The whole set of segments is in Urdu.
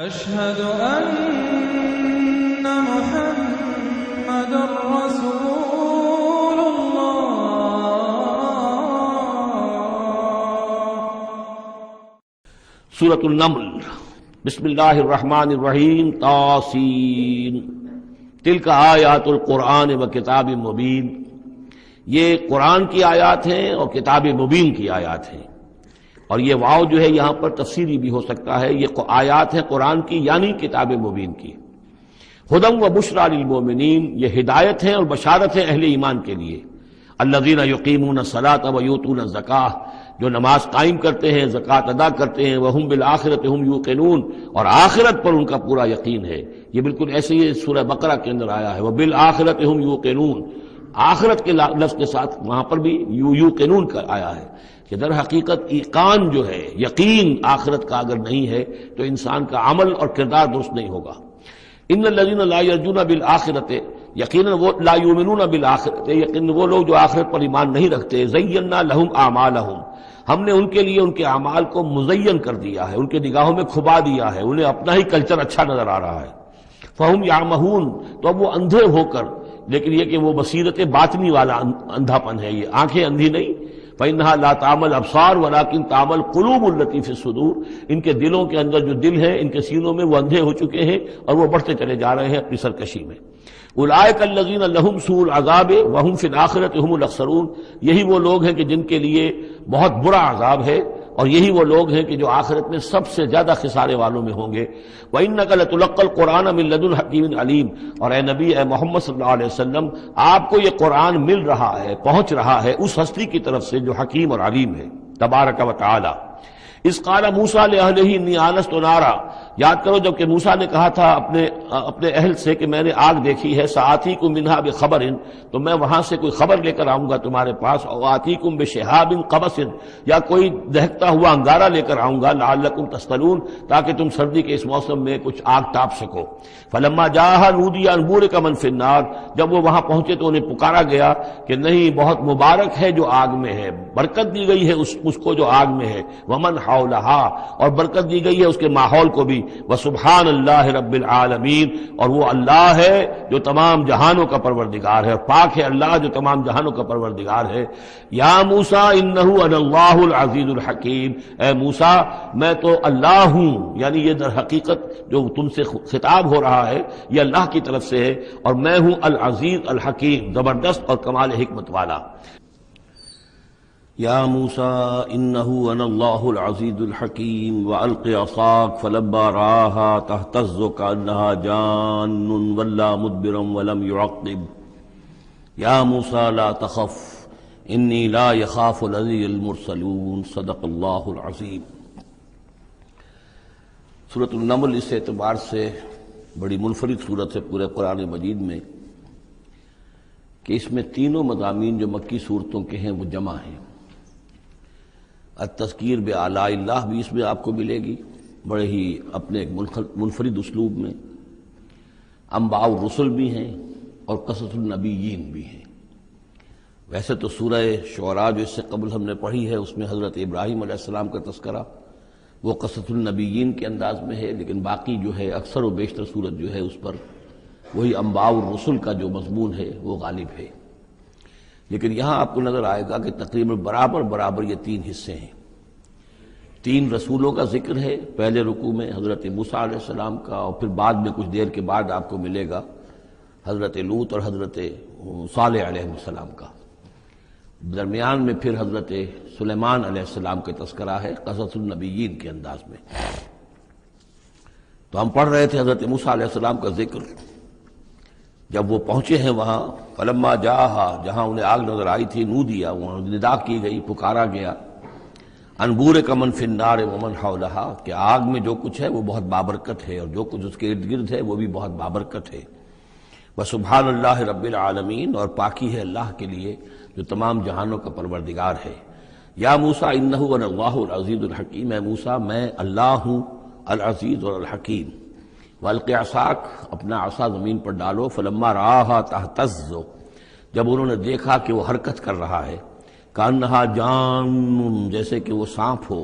أشهد أن محمد رسول الله۔ سورة النمل، بسم اللہ الرحمن الرحیم، طاسین، تلک آیات القرآن و کتاب مبین، یہ قرآن کی آیات ہیں اور کتاب مبین کی آیات ہیں۔ اور یہ واو جو ہے یہاں پر تفسیری بھی ہو سکتا ہے، یہ آیات ہیں قرآن کی یعنی کتاب مبین کی۔ ہدی و بشریٰ للمؤمنین، یہ ہدایت ہیں اور بشارت ہیں اہل ایمان کے لیے۔ الذین یقیمون الصلاۃ و یؤتون الزکاۃ، جو نماز قائم کرتے ہیں، زکوٰۃ ادا کرتے ہیں، وہم بالآخرۃ ہم یوقنون، اور آخرت پر ان کا پورا یقین ہے۔ یہ بالکل ایسے ہی سورہ بقرہ کے اندر آیا ہے، وبالآخرۃ ہم یوقنون، آخرت کے لفظ کے ساتھ وہاں پر بھی یوقنون کا آیا ہے کہ در حقیقت ایقان جو ہے، یقین آخرت کا اگر نہیں ہے تو انسان کا عمل اور کردار درست نہیں ہوگا۔ ان الذین لا یرجون بالآخرۃ، یقیناً وہ لا یؤمنون بالآخرۃ، یقیناً وہ لوگ جو آخرت پر ایمان نہیں رکھتے، زینا لہم اعمالہم، ہم نے ان کے لیے ان کے اعمال کو مزین کر دیا ہے، ان کے نگاہوں میں کھبا دیا ہے، انہیں اپنا ہی کلچر اچھا نظر آ رہا ہے۔ فہم یعمہون، تو اب وہ اندھے ہو کر، لیکن یہ کہ وہ بصیرت باطنی والا اندھا پن ہے، یہ آنکھیں اندھی نہیں۔ فإنها لا تعمى الأبصار ولكن تعمى القلوب التي في الصدور، ان کے دلوں کے اندر جو دل ہے، ان کے سینوں میں وہ اندھے ہو چکے ہیں اور وہ بڑھتے چلے جا رہے ہیں اپنی سرکشی میں۔ اولئک الذین لهم سوء العذاب وهم في الآخرة هم الأخسرون، یہی وہ لوگ ہیں کہ جن کے لیے بہت برا عذاب ہے، اور یہی وہ لوگ ہیں کہ جو آخرت میں سب سے زیادہ خسارے والوں میں ہوں گے۔ وَإِنَّكَ لَتُلَقَّى الْقُرْآنَ مِن لَدُنْ حَكِيمٍ عَلِيمٍ، اور اے نبی، اے محمد صلی اللہ علیہ وسلم، آپ کو یہ قرآن مل رہا ہے، پہنچ رہا ہے اس ہستی کی طرف سے جو حکیم اور علیم ہے، تبارک و تعالی۔ اذ قال موسیٰ لأہلہ انی آنست نارا، یاد کرو جب کہ موسیٰ نے کہا تھا اپنے اہل سے کہ میں نے آگ دیکھی ہے، سآتیکم منہا بخبر، تو میں وہاں سے کوئی خبر لے کر آؤں گا تمہارے پاس، او آتیکم بشہاب قبس، یا کوئی دہکتا ہوا انگارہ لے کر آؤں گا، لعلکم تصطلون، تاکہ تم سردی کے اس موسم میں کچھ آگ تاپ سکو۔ فلما جاءہا نودی ان بورک من فی النار، جب وہ وہاں پہنچے تو انہیں پکارا گیا کہ نہیں، بہت مبارک ہے جو آگ میں ہے، برکت دی گئی ہے اس کو جو آگ میں ہے، ومن حولہا، اور برکت دی گئی ہے اس کے ماحول کو بھی، وسبحان اللہ رب العالمین، اور وہ اللہ ہے جو تمام جہانوں کا پروردگار ہے، اور پاک ہے اللہ جو تمام جہانوں کا پروردگار ہے۔ یا موسیٰ انہ انا اللہ العزیز الحکیم، اے موسیٰ میں تو اللہ ہوں، یعنی یہ در حقیقت جو تم سے خطاب ہو رہا ہے یہ اللہ کی طرف سے ہے، اور میں ہوں العزیز الحکیم، زبردست اور کمال حکمت والا۔ یا موسیٰ انہ انا اللہ العزیز الحکیم وألق عصاک فلما رآہا تہتز کأنہا جان ولا مدبرا ولم يعقب یا موسیٰ لا تخف انی لا یخاف لدی المرسلون، صدق اللہ العظیم۔ سورۃ النمل اس اعتبار سے بڑی منفرد صورت ہے پورے قرآن مجید میں کہ اس میں تینوں مضامین جو مکی صورتوں کے ہیں وہ جمع ہیں۔ التذکیر بآلاء اللہ بھی اس میں آپ کو ملے گی، بڑے ہی اپنے ایک منفرد اسلوب میں۔ انباء الرسل بھی ہیں اور قصص النبیین بھی ہیں۔ ویسے تو سورہ شعراء جو اس سے قبل ہم نے پڑھی ہے اس میں حضرت ابراہیم علیہ السلام کا تذکرہ وہ قصص النبیین کے انداز میں ہے، لیکن باقی جو ہے اکثر و بیشتر صورت جو ہے اس پر وہی انباء الرسل کا جو مضمون ہے وہ غالب ہے۔ لیکن یہاں آپ کو نظر آئے گا کہ تقریباً برابر یہ تین حصے ہیں۔ تین رسولوں کا ذکر ہے، پہلے رکوع میں حضرت موسیٰ علیہ السلام کا، اور پھر بعد میں کچھ دیر کے بعد آپ کو ملے گا حضرت لوط اور حضرت صالح علیہ السلام کا۔ درمیان میں پھر حضرت سلیمان علیہ السلام کا تذکرہ ہے قصص النبیین کے انداز میں۔ تو ہم پڑھ رہے تھے حضرت موسیٰ علیہ السلام کا ذکر، جب وہ پہنچے ہیں وہاں، فلما جاءہا، جہاں انہیں آگ نظر آئی تھی، نودیا، وہاں ندا کی گئی، پکارا گیا، ان بورک من فی النار ومن حولہا، کہ آگ میں جو کچھ ہے وہ بہت بابرکت ہے، اور جو کچھ اس کے ارد گرد ہے وہ بھی بہت بابرکت ہے۔ وسبحان اللہ رب العالمین، اور پاکی ہے اللہ کے لیے جو تمام جہانوں کا پروردگار ہے۔ یا موسیٰ انہ انا اللہ العزیز الحکیم، اے موسیٰ میں اللہ ہوں العزیز اور الحکیم۔ وَأَلْقِ عَصَاكَ، اپنا عصا زمین پر ڈالو، فلما رآہا تہتز، جب انہوں نے دیکھا کہ وہ حرکت کر رہا ہے، کأنہا جان، جیسے کہ وہ سانپ ہو،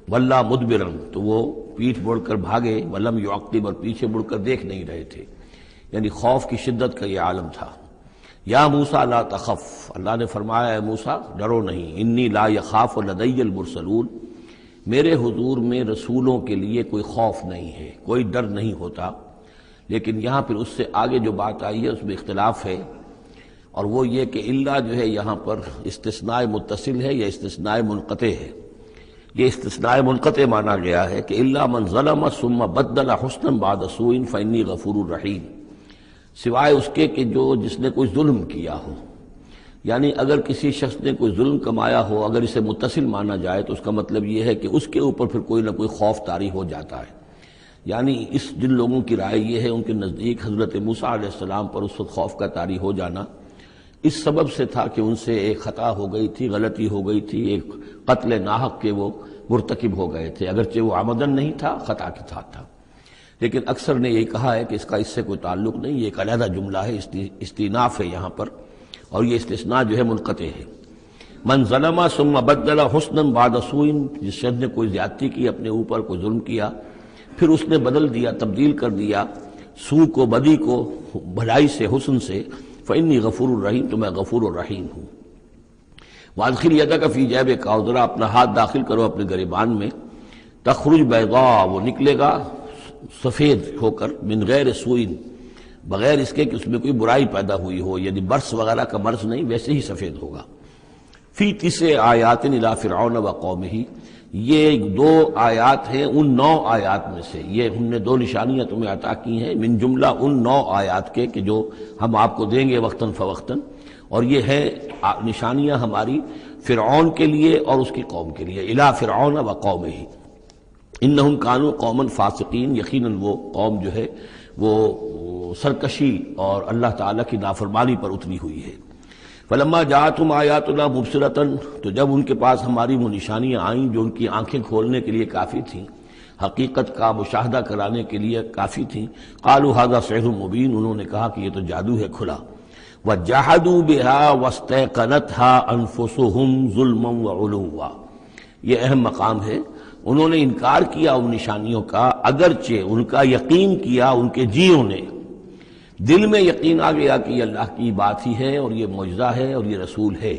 ولا مدبرا، تو وہ پیٹھ موڑ کر بھاگے، ولم یعقب، اور پیچھے مڑ کر دیکھ نہیں رہے تھے، یعنی خوف کی شدت کا یہ عالم تھا۔ یا موسیٰ لا تخف، اللہ نے فرمایا اے موسیٰ ڈرو نہیں، انی لا یخاف لدی المرسلون، میرے حضور میں رسولوں کے لیے کوئی خوف نہیں ہے، کوئی ڈر نہیں ہوتا۔ لیکن یہاں پھر اس سے آگے جو بات آئی ہے اس میں اختلاف ہے، اور وہ یہ کہ الا جو ہے یہاں پر استثناء متصل ہے یا استثناء منقطع ہے۔ یہ استثناء منقطع مانا گیا ہے کہ الا من ظلم ثم بدل حسنا بعد سوء فانی غفور رحیم، سوائے اس کے کہ جس نے کوئی ظلم کیا ہو، یعنی اگر کسی شخص نے کوئی ظلم کمایا ہو، اگر اسے متصل مانا جائے تو اس کا مطلب یہ ہے کہ اس کے اوپر پھر کوئی نہ کوئی خوف طاری ہو جاتا ہے۔ یعنی جن لوگوں کی رائے یہ ہے، ان کے نزدیک حضرت موسیٰ علیہ السلام پر اس وقت خوف کا طاری ہو جانا اس سبب سے تھا کہ ان سے ایک خطا ہو گئی تھی، غلطی ہو گئی تھی، ایک قتل ناحق کے وہ مرتکب ہو گئے تھے، اگرچہ وہ عمدن نہیں تھا، خطا کے ساتھ تھا۔ لیکن اکثر نے یہ کہا ہے کہ اس کا اس سے کوئی تعلق نہیں، یہ ایک علیحدہ جملہ ہے، استئناف ہے یہاں پر، اور یہ استثناء جو ہے منقطع ہے۔ من ظلم ثم بدل حسنا بعد سوء، جس شخص نے کوئی زیادتی کی، اپنے اوپر کوئی ظلم کیا، پھر اس نے بدل دیا، تبدیل کر دیا سوء کو، بدی کو، بھلائی سے، حسن سے، فإنی غفور الرحیم، تو میں غفور الرحیم ہوں۔ وادخل یدک فی جیبک، اور ذرا اپنا ہاتھ داخل کرو اپنے گریبان میں، تخرج بیضاء، وہ نکلے گا سفید ہو کر، من غیر سوء، بغیر اس کے کہ اس میں کوئی برائی پیدا ہوئی ہو، یعنی برس وغیرہ کا مرض نہیں، ویسے ہی سفید ہوگا۔ فی 9 آیات الی فرعون وقومہ، یہ 2 آیات ہیں ان 9 آیات میں سے، یہ ہم نے 2 نشانیاں تمہیں عطا کی ہیں من جملہ ان 9 آیات کے کہ جو ہم آپ کو دیں گے وقتاً فوقتاً، اور یہ ہے نشانیاں ہماری فرعون کے لیے اور اس کی قوم کے لیے، الی فرعون وقومہ انہم کانوا قوما فاسقین، یقیناً وہ قوم جو ہے وہ سرکشی اور اللہ تعالیٰ کی نافرمانی پر اتری ہوئی ہے۔ فلما جاءتهم آیاتنا مبصرۃ، تو جب ان کے پاس ہماری وہ نشانیاں آئیں جو ان کی آنکھیں کھولنے کے لیے کافی تھیں، حقیقت کا مشاہدہ کرانے کے لیے کافی تھیں، قالوا ھذا سحر مبین، انہوں نے کہا کہ یہ تو جادو ہے کھلا، وجحدوا بها واستيقنتها انفسهم ظلما وعلوا، یہ اہم مقام ہے، انہوں نے انکار کیا ان نشانیوں کا، اگرچہ ان کا یقین کیا ان کے جیوں نے، دل میں یقین آ گیا کہ یہ اللہ کی بات ہی ہے اور یہ معجزہ ہے اور یہ رسول ہے،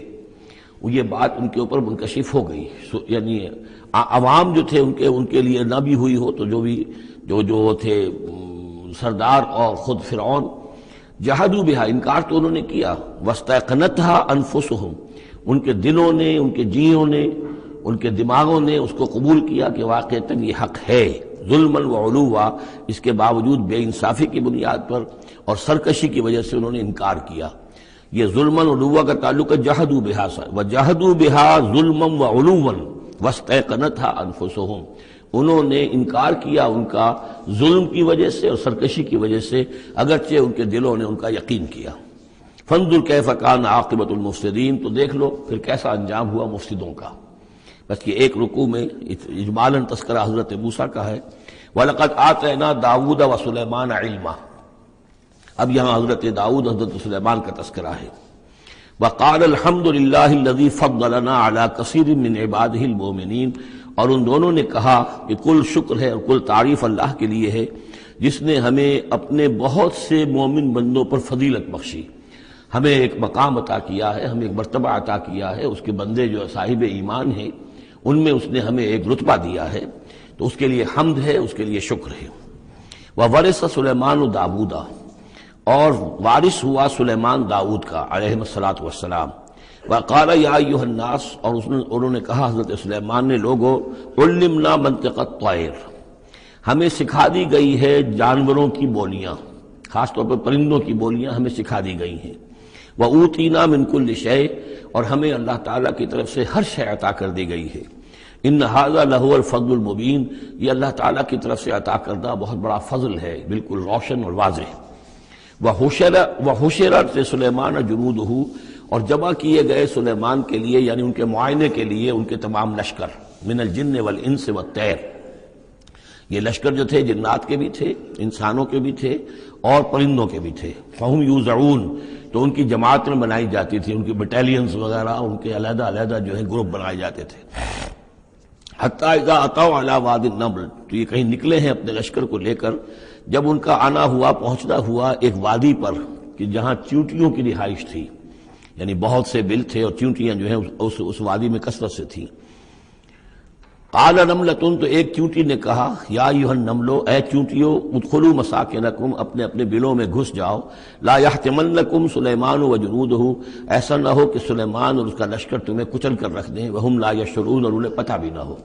یہ بات ان کے اوپر منکشف ہو گئی، یعنی عوام جو تھے ان کے لیے نہ بھی ہوئی ہو تو جو تھے سردار اور خود فرعون، جحدوا بہا، انکار تو انہوں نے کیا، واستيقنتها انفسهم، ان کے دلوں نے، ان کے جیوں نے، ان کے دماغوں نے اس کو قبول کیا کہ واقعتاً یہ حق ہے، ظلما وعلوا، اس کے باوجود بے انصافی کی بنیاد پر اور سرکشی کی وجہ سے انہوں نے انکار کیا۔ یہ ظلما وعلوا کا تعلق ہے جحدوا بہا سے، وجحدوا بہا ظلما وعلوا واستيقنتها انفسهم، انہوں نے انکار کیا ان کا ظلم کی وجہ سے اور سرکشی کی وجہ سے، اگرچہ ان کے دلوں نے ان کا یقین کیا۔ فانظر کیف کان عاقبۃ المفسدین، تو دیکھ لو پھر کیسا انجام ہوا مفسدوں کا۔ بس یہ ایک رکوع میں اجمالاً تذکرہ حضرت موسیٰ کا ہے، وَلَقَدْ آتَيْنَا دَاوُودَ وَسُلَيْمَانَ عِلْمًا، اب یہاں حضرت داؤد، حضرت سلیمان کا تذکرہ ہے۔ وَقَالَ الْحَمْدُ لِلَّهِ الَّذِي فَضَّلَنَا عَلَى كَثِيرٍ مِّنْ عِبَادِهِ الْمُؤْمِنِينَ، اور ان دونوں نے کہا کہ کل شکر ہے اور کل تعریف اللہ کے لیے ہے جس نے ہمیں اپنے بہت سے مومن بندوں پر فضیلت بخشی، ہمیں ایک مقام عطا کیا ہے، ہمیں ایک مرتبہ عطا کیا ہے، اس کے بندے جو صاحب ایمان ہیں ان میں اس نے ہمیں ایک رتبہ دیا ہے، تو اس کے لیے حمد ہے، اس کے لیے شکر ہے۔ وَوَرِثَ سُلَيْمَانُ دَاوُودَ، اور وارث ہوا سلیمان داؤد کا علیہ الصلاۃ والسلام۔ وقال یا ایھا الناس، اور انہوں نے کہا حضرت سلیمان نے، لوگو علمنا منطق الطیر، ہمیں سکھا دی گئی ہے جانوروں کی بولیاں، خاص طور پر پرندوں کی بولیاں ہمیں سکھا دی گئی ہیں۔ وَأُوتِینَا مِن كُلِّ شَیْءٍ، اور ہمیں اللہ تعالیٰ کی طرف سے ہر شے عطا کر دی گئی ہے۔ ان ھذا لہو الفضل المبین، یہ اللہ تعالیٰ کی طرف سے عطا کردہ بہت بڑا فضل ہے، بالکل روشن اور واضح۔ وَحُشِرَتْ لِسُلَیْمَانَ جُنُودُهُ، اور جمع کیے گئے سلیمان کے لیے، یعنی ان کے معائنے کے لیے، ان کے تمام لشکر، من الجن والانس والطیر، یہ لشکر جو تھے جنات کے بھی تھے، انسانوں کے بھی تھے اور پرندوں کے بھی تھے۔ فَهُمْ يُوزَعُونَ، تو ان کی جماعتیں بنائی جاتی تھی، ان کی بٹالینز وغیرہ، ان کے علیحدہ علیحدہ جو ہے گروپ بنائے جاتے تھے۔ حتیٰ اذا اتوا علی واد النمل، تو یہ کہیں نکلے ہیں اپنے لشکر کو لے کر، جب ان کا آنا ہوا، پہنچنا ہوا ایک وادی پر کہ جہاں چیونٹیوں کی رہائش تھی، یعنی بہت سے بل تھے اور چیونٹیاں جو ہیں اس وادی میں کثرت سے تھیں۔ قال نملۃ، تو ایک چیونٹی نے کہا، یا ایھا النمل، اے چیونٹیوں، ادخلوا مساکنکم، اپنے اپنے بلوں میں گھس جاؤ، لا یحطمنکم سلیمان وجنودہ، ایسا نہ ہو کہ سلیمان اور اس کا لشکر تمہیں کچل کر رکھ دیں، وہم لا یشعرون، اور انہیں پتہ بھی نہ ہو،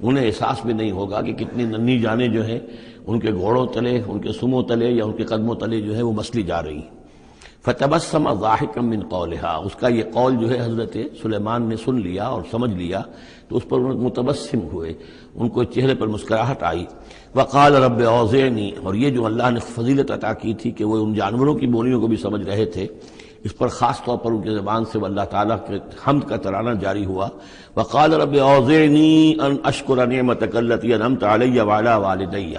انہیں احساس بھی نہیں ہوگا کہ کتنی ننھی جانیں جو ہیں ان کے گھوڑوں تلے، ان کے سموں تلے یا ان کے قدموں تلے جو ہے وہ مسلی جا رہی ہیں۔ فتبسم ضاحکا من قولها، اس کا یہ قول جو ہے حضرت سلیمان نے سن لیا اور سمجھ لیا تو اس پر متبسم ہوئے، ان کو چہرے پر مسکراہٹ آئی۔ وقال رب اوزعنی، اور یہ جو اللہ نے فضیلت عطا کی تھی کہ وہ ان جانوروں کی بولیوں کو بھی سمجھ رہے تھے، اس پر خاص طور پر ان کی زبان سے وہ اللہ تعالیٰ کے حمد کا ترانہ جاری ہوا۔ وقال رب اوزعنی ان اشکر نعمتک التی انعمت علی وعلی والدی،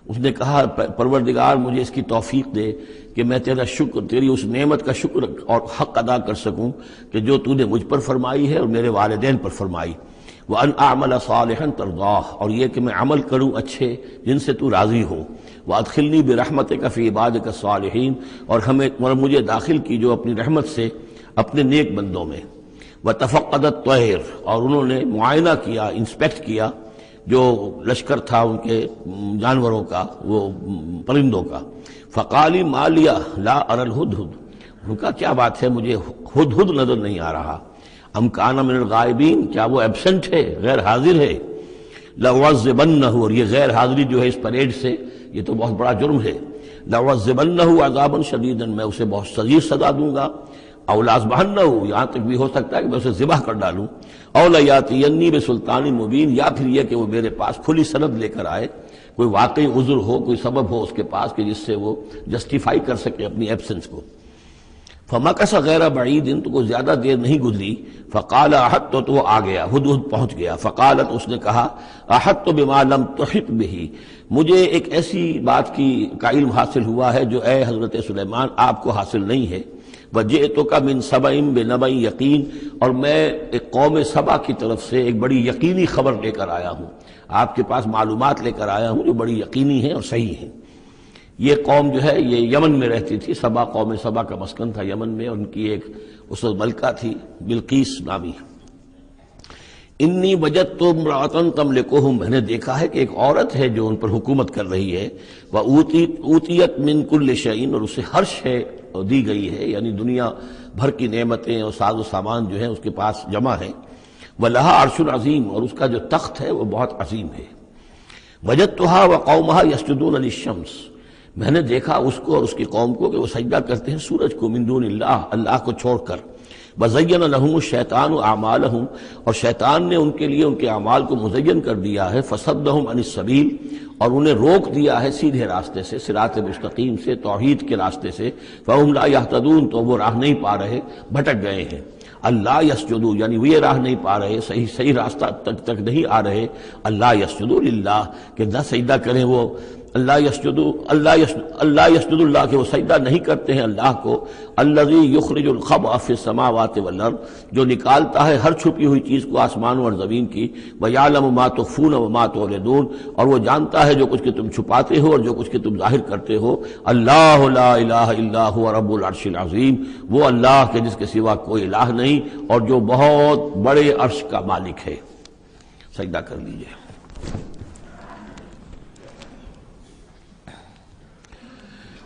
اس نے کہا پروردگار مجھے اس کی توفیق دے کہ میں تیرا شکر، تیری اس نعمت کا شکر اور حق ادا کر سکوں کہ جو تو نے مجھ پر فرمائی ہے اور میرے والدین پر فرمائی۔ وَأَنْ أَعْمَلَ صَالِحًا تَرْضَاهُ، اور یہ کہ میں عمل کروں اچھے جن سے تو راضی ہو۔ وَأَدْخِلْنِي بِرَحْمَتِكَ فِي عِبَادِكَ الصَّالِحِينَ، اور ہمیں داخل کیجو اپنی رحمت سے اپنے نیک بندوں میں۔ وَتَفَقَّدَ الطَّيْرَ، اور انہوں نے معائنہ کیا، انسپیکٹ کیا جو لشکر تھا ان کے جانوروں کا، وہ پرندوں کا۔ فقال ما لی لا اری الہدہد، ان کا کیا بات ہے مجھے ہدہد نظر نہیں آ رہا۔ ام کان من الغائبین، کیا وہ ایبسنٹ ہے، غیر حاضر ہے۔ لأعذبنہ، اور یہ غیر حاضری جو ہے اس پریڈ سے یہ تو بہت بڑا جرم ہے۔ لأعذبنہ عذابا شدیدا، میں اسے بہت شدید سزا دوں گا۔ او لأذبحنہ، یہاں تک بھی ہو سکتا ہے کہ میں اسے ذبح کر ڈالوں۔ او لیاتینی بسلطان مبین، یا پھر یہ کہ وہ میرے پاس کھلی سند لے کر آئے، کوئی واقعی عذر ہو، کوئی سبب ہو اس کے پاس کہ جس سے وہ جسٹیفائی کر سکے اپنی ایبسنس کو۔ فمکث غیر بعید، تو کو زیادہ دیر نہیں گزری۔ فقال احطت، تو وہ آ گیا، ہدہد پہنچ گیا۔ فقالت، اس نے کہا، احطت بما لم تحط به، مجھے ایک ایسی بات کا علم حاصل ہوا ہے جو اے حضرت سلیمان آپ کو حاصل نہیں ہے۔ وجئتک من سبأ بنبأ یقین، اور میں ایک قوم سبا کی طرف سے ایک بڑی یقینی خبر لے کر آیا ہوں، آپ کے پاس معلومات لے کر آیا ہوں جو بڑی یقینی ہیں اور صحیح ہیں۔ یہ قوم جو ہے یہ یمن میں رہتی تھی، سبا، قوم سبا کا مسکن تھا یمن میں، اور ان کی ایک اس وقت ملکہ تھی بلقیس نامی۔ انی وجدت امرأۃ تملکہم، میں نے دیکھا ہے کہ ایک عورت ہے جو ان پر حکومت کر رہی ہے۔ وَأُوتِیَتْ مِن كُلِّ شَيْءٍ، اور اسے ہر شے دی گئی ہے، یعنی دنیا بھر کی نعمتیں اور ساز و سامان جو ہیں اس کے پاس جمع ہیں۔ وَلَهَا عَرْشٌ عَظِيمٌ، اور اس کا جو تخت ہے وہ بہت عظیم ہے۔ وَجَدتُّهَا وَقَوْمَهَا يَسْجُدُونَ لِلشَّمْسِ، میں نے دیکھا اس کو اور اس کی قوم کو کہ وہ سجدہ کرتے ہیں سورج کو، من دون اللہ، اللہ کو چھوڑ کر۔ وَزَيَّنَ لَهُمُ الشَّيْطَانُ أَعْمَالَهُمْ، اور شیطان نے ان کے لیے ان کے اعمال کو مزین کر دیا ہے۔ فَصَدَّهُمْ عَنِ السَّبِيلِ، اور انہیں روک دیا ہے سیدھے راستے سے، صراط مستقیم سے، توحید کے راستے سے۔ فَهُمْ لَا يَهْتَدُونَ، تو وہ راہ نہیں پا رہے، بھٹک گئے ہیں۔ اللہ یسجدوا، یعنی وہ یہ راہ نہیں پا رہے، صحیح راستہ تک نہیں آ رہے۔ اللہ یسجدوا للہ، کہ نہ سجدہ کریں وہ، اللہ یسجد اللہ، کہ وہ سجدہ نہیں کرتے ہیں اللہ کو۔ الذی یخرج الخبء فی السماوات والارض، جو نکالتا ہے ہر چھپی ہوئی چیز کو آسمانوں اور زمین کی۔ ویعلم ما تخفون وما تعلنون، اور وہ جانتا ہے جو کچھ کہ تم چھپاتے ہو اور جو کچھ کہ تم ظاہر کرتے ہو۔ اللہ لا الہ الا هو رب العرش العظیم، وہ اللہ کے جس کے سوا کوئی الہ نہیں اور جو بہت بڑے عرش کا مالک ہے۔ سجدہ کر لیجئے۔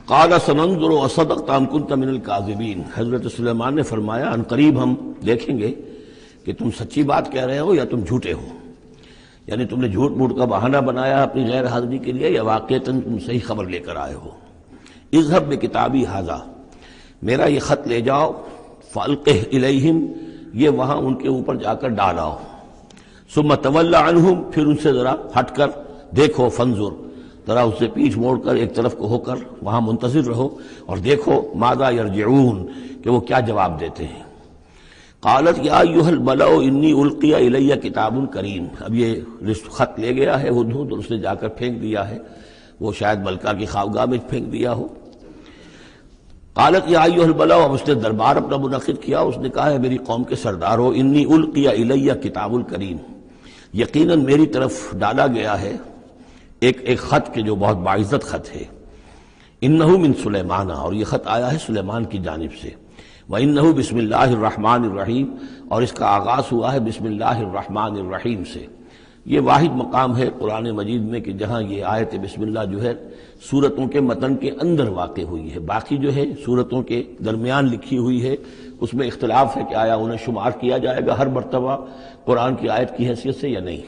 قال سننظر اصدقت ام كنت من الكاذبین، حضرت سلیمان نے فرمایا ان قریب ہم دیکھیں گے کہ تم سچی بات کہہ رہے ہو یا تم جھوٹے ہو، یعنی تم نے جھوٹ موٹ کا بہانہ بنایا اپنی غیر حاضری کے لیے یا واقعتاً تم صحیح خبر لے کر آئے ہو۔ اذهب بکتابی ھذا، میرا یہ خط لے جاؤ، فالقہ الیہم، یہ وہاں ان کے اوپر جا کر ڈالاؤ۔ ثم تول عنہم، پھر ان سے ذرا ہٹ کر دیکھو، فانظر، ذرا اس سے پیٹھ موڑ کر ایک طرف کو ہو کر وہاں منتظر رہو اور دیکھو ماذا یرجعون، کہ وہ کیا جواب دیتے ہیں۔ قالت یا ایھا الملأ انی القی الی کتاب کریم، اب یہ خط لے گیا ہے ہدہد اور اس نے جا کر پھینک دیا ہے، وہ شاید ملکہ کی خوابگاہ میں پھینک دیا ہو۔ قالت یا ایھا الملأ، اب اس نے دربار اپنا منعقد کیا، اس نے کہا ہے میری قوم کے سردارو، انی القی الی کتاب کریم، یقیناً میری طرف ڈالا گیا ہے ایک خط کے جو بہت باعزت خط ہے، انہو من سلیمان، اور یہ خط آیا ہے سلیمان کی جانب سے، وَإِنَّهُ بسم اللہ الرحمن الرحیم، اور اس کا آغاز ہوا ہے بسم اللہ الرحمن الرحیم سے۔ یہ واحد مقام ہے قرآن مجید میں کہ جہاں یہ آیت بسم اللہ جو ہے سورتوں کے متن کے اندر واقع ہوئی ہے، باقی جو ہے سورتوں کے درمیان لکھی ہوئی ہے، اس میں اختلاف ہے کہ آیا انہیں شمار کیا جائے گا ہر مرتبہ قرآن کی آیت کی حیثیت سے یا نہیں۔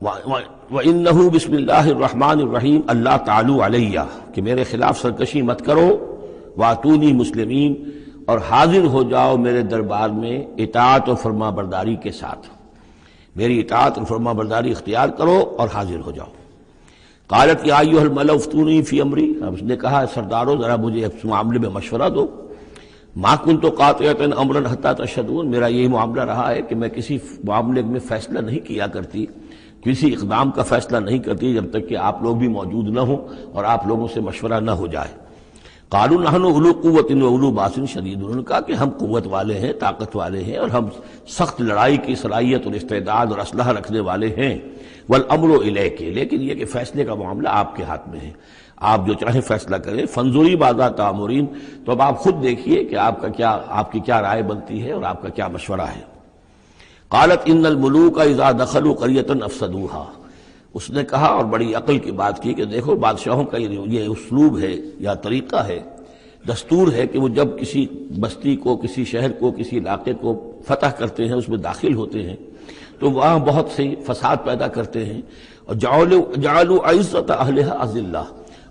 وَإِنَّهُ بسم اللہ الرحمن الرحیم اللہ تعالیٰ علیہ، کہ میرے خلاف سرکشی مت کرو، وَأْتُونِي مسلمین، اور حاضر ہو جاؤ میرے دربار میں اطاعت و فرما برداری کے ساتھ، میری اطاعت اور فرما برداری اختیار کرو اور حاضر ہو جاؤ۔ قالت یا ایھا الملأ افتونی فی امری، اب اس نے کہا سردارو ذرا مجھے اس معاملے میں مشورہ دو، ما کنت قاطعۃ امرا حتی تشہدون، میرا یہی معاملہ رہا ہے کہ میں کسی معاملے میں فیصلہ نہیں کیا کرتی، کسی اقدام کا فیصلہ نہیں کرتی جب تک کہ آپ لوگ بھی موجود نہ ہوں اور آپ لوگوں سے مشورہ نہ ہو جائے۔ قالوا نحن اولو قوت و اولو باس شدید، انہوں نے کہا کہ ہم قوت والے ہیں، طاقت والے ہیں، اور ہم سخت لڑائی کی صلاحیت اور استعداد اور اسلحہ رکھنے والے ہیں، والامر الیک، لیکن یہ کہ فیصلے کا معاملہ آپ کے ہاتھ میں ہے، آپ جو چاہیں فیصلہ کریں، فانظری ماذا تأمرین، تو اب آپ خود دیکھیے کہ آپ کی کیا رائے بنتی ہے اور آپ کا کیا مشورہ ہے۔ قالت ان الملوک اذا دخلوا قریۃ افسدوها، اس نے کہا اور بڑی عقل کی بات کی کہ دیکھو بادشاہوں کا یہ اسلوب ہے یا طریقہ ہے، دستور ہے کہ وہ جب کسی بستی کو، کسی شہر کو، کسی علاقے کو فتح کرتے ہیں، اس میں داخل ہوتے ہیں تو وہاں بہت سے فساد پیدا کرتے ہیں، اور جعلوا عزت اہلھا اذلہ،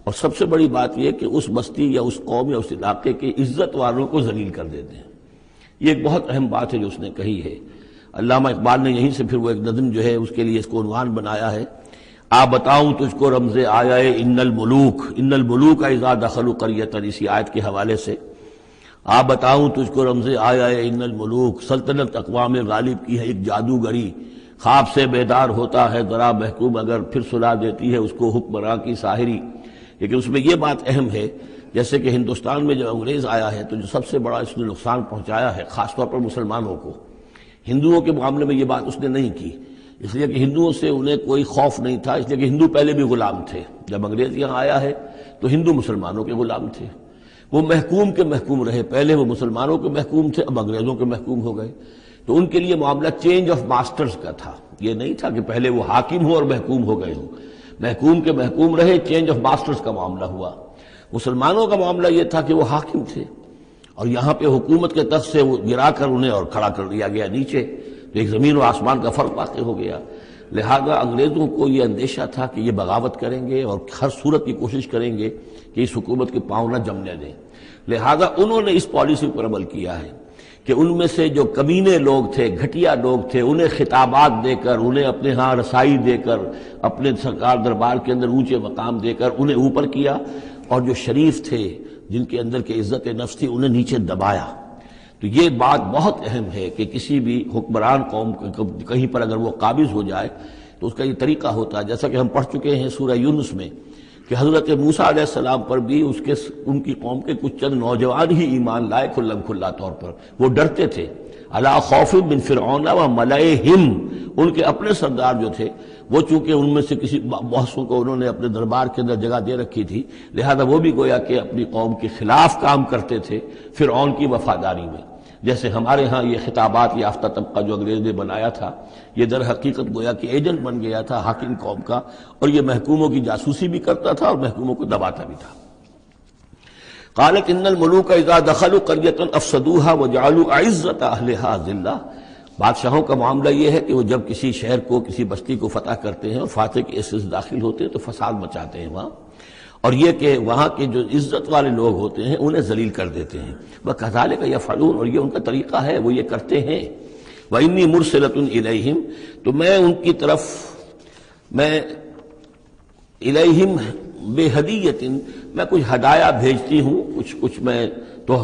اور سب سے بڑی بات یہ کہ اس بستی یا اس قوم یا اس علاقے کے عزت والوں کو ذلیل کر دیتے ہیں۔ یہ ایک بہت اہم بات ہے جو اس نے کہی ہے۔ علامہ اقبال نے یہیں سے پھر وہ ایک نظم جو ہے اس کے لیے اس کو عنوان بنایا ہے، آ بتاؤں تجھ کو رمز آیا ان الملوک اذا دخلوا قریۃ، اسی آیت کے حوالے سے آ بتاؤں تجھ کو رمز آیا ان الملوک، سلطنت اقوام غالب کی ہے ایک جادوگری، خواب سے بیدار ہوتا ہے ذرا محکوم اگر پھر سلا دیتی ہے اس کو حکمراں کی ساحری۔ لیکن اس میں یہ بات اہم ہے، جیسے کہ ہندوستان میں جب انگریز آیا ہے تو جو سب سے بڑا اس نے نقصان پہنچایا ہے خاص طور پر مسلمانوں کو، ہندوؤں کے معاملے میں یہ بات اس نے نہیں کی، اس لیے کہ ہندوؤں سے انہیں کوئی خوف نہیں تھا، اس لیے کہ ہندو پہلے بھی غلام تھے، جب انگریز یہاں آیا ہے تو ہندو مسلمانوں کے غلام تھے، وہ محکوم کے محکوم رہے، پہلے وہ مسلمانوں کے محکوم تھے، اب انگریزوں کے محکوم ہو گئے، تو ان کے لیے معاملہ چینج آف ماسٹرز کا تھا، یہ نہیں تھا کہ پہلے وہ حاکم ہو اور محکوم ہو گئے ہوں، محکوم کے محکوم رہے، چینج آف ماسٹرز کا معاملہ ہوا۔ مسلمانوں کا معاملہ یہ تھا کہ وہ حاکم تھے اور یہاں پہ حکومت کے تخت سے وہ گرا کر انہیں اور کھڑا کر دیا گیا نیچے، تو ایک زمین و آسمان کا فرق واقع ہو گیا۔ لہذا انگریزوں کو یہ اندیشہ تھا کہ یہ بغاوت کریں گے اور ہر صورت کی کوشش کریں گے کہ اس حکومت کے پاؤں نہ جمنے دیں، لہذا انہوں نے اس پالیسی پر عمل کیا ہے کہ ان میں سے جو کمینے لوگ تھے، گھٹیا لوگ تھے، انہیں خطابات دے کر، انہیں اپنے ہاں رسائی دے کر، اپنے سرکار دربار کے اندر اونچے مقام دے کر انہیں اوپر کیا، اور جو شریف تھے جن کے اندر کے عزت نفس تھی انہیں نیچے دبایا۔ تو یہ بات بہت اہم ہے کہ کسی بھی حکمران قوم کہیں پر اگر وہ قابض ہو جائے تو اس کا یہ طریقہ ہوتا ہے، جیسا کہ ہم پڑھ چکے ہیں سورہ یونس میں کہ حضرت موسیٰ علیہ السلام پر بھی ان کی قوم کے کچھ چند نوجوان ہی ایمان لائے کھلم کھلا طور پر، وہ ڈرتے تھے، الا خوف من فرعون و ملئہم، ان کے اپنے سردار جو تھے وہ چونکہ ان میں سے کسی بہتوں کو انہوں نے اپنے دربار کے اندر جگہ دے رکھی تھی، لہذا وہ بھی گویا کہ اپنی قوم کے خلاف کام کرتے تھے فرعون کی وفاداری میں، جیسے ہمارے ہاں یہ خطابات یافتہ طبقہ جو انگریز نے بنایا تھا یہ در حقیقت گویا کہ ایجنٹ بن گیا تھا حاکم قوم کا، اور یہ محکوموں کی جاسوسی بھی کرتا تھا اور محکوموں کو دباتا بھی تھا۔ قالت ان الملوک اذا دخلوا قریۃ افسدوها وجعلوا عزت اہلھا ذلہ، بادشاہوں کا معاملہ یہ ہے کہ وہ جب کسی شہر کو، کسی بستی کو فتح کرتے ہیں اور فاتح کے حصے سے داخل ہوتے ہیں تو فساد مچاتے ہیں وہاں، اور یہ کہ وہاں کے جو عزت والے لوگ ہوتے ہیں انہیں ذلیل کر دیتے ہیں، وَكَذَلِكَ يَفْعَلُونَ، اور یہ ان کا طریقہ ہے، وہ یہ کرتے ہیں۔ وَإِنِّي مُرْسِلَةٌ إِلَيْهِمْ، تو میں ان کی طرف، میں إِلَيْهِمْ بِهَدِيَّةٍ، میں کچھ ہدایہ بھیجتی ہوں، کچھ میں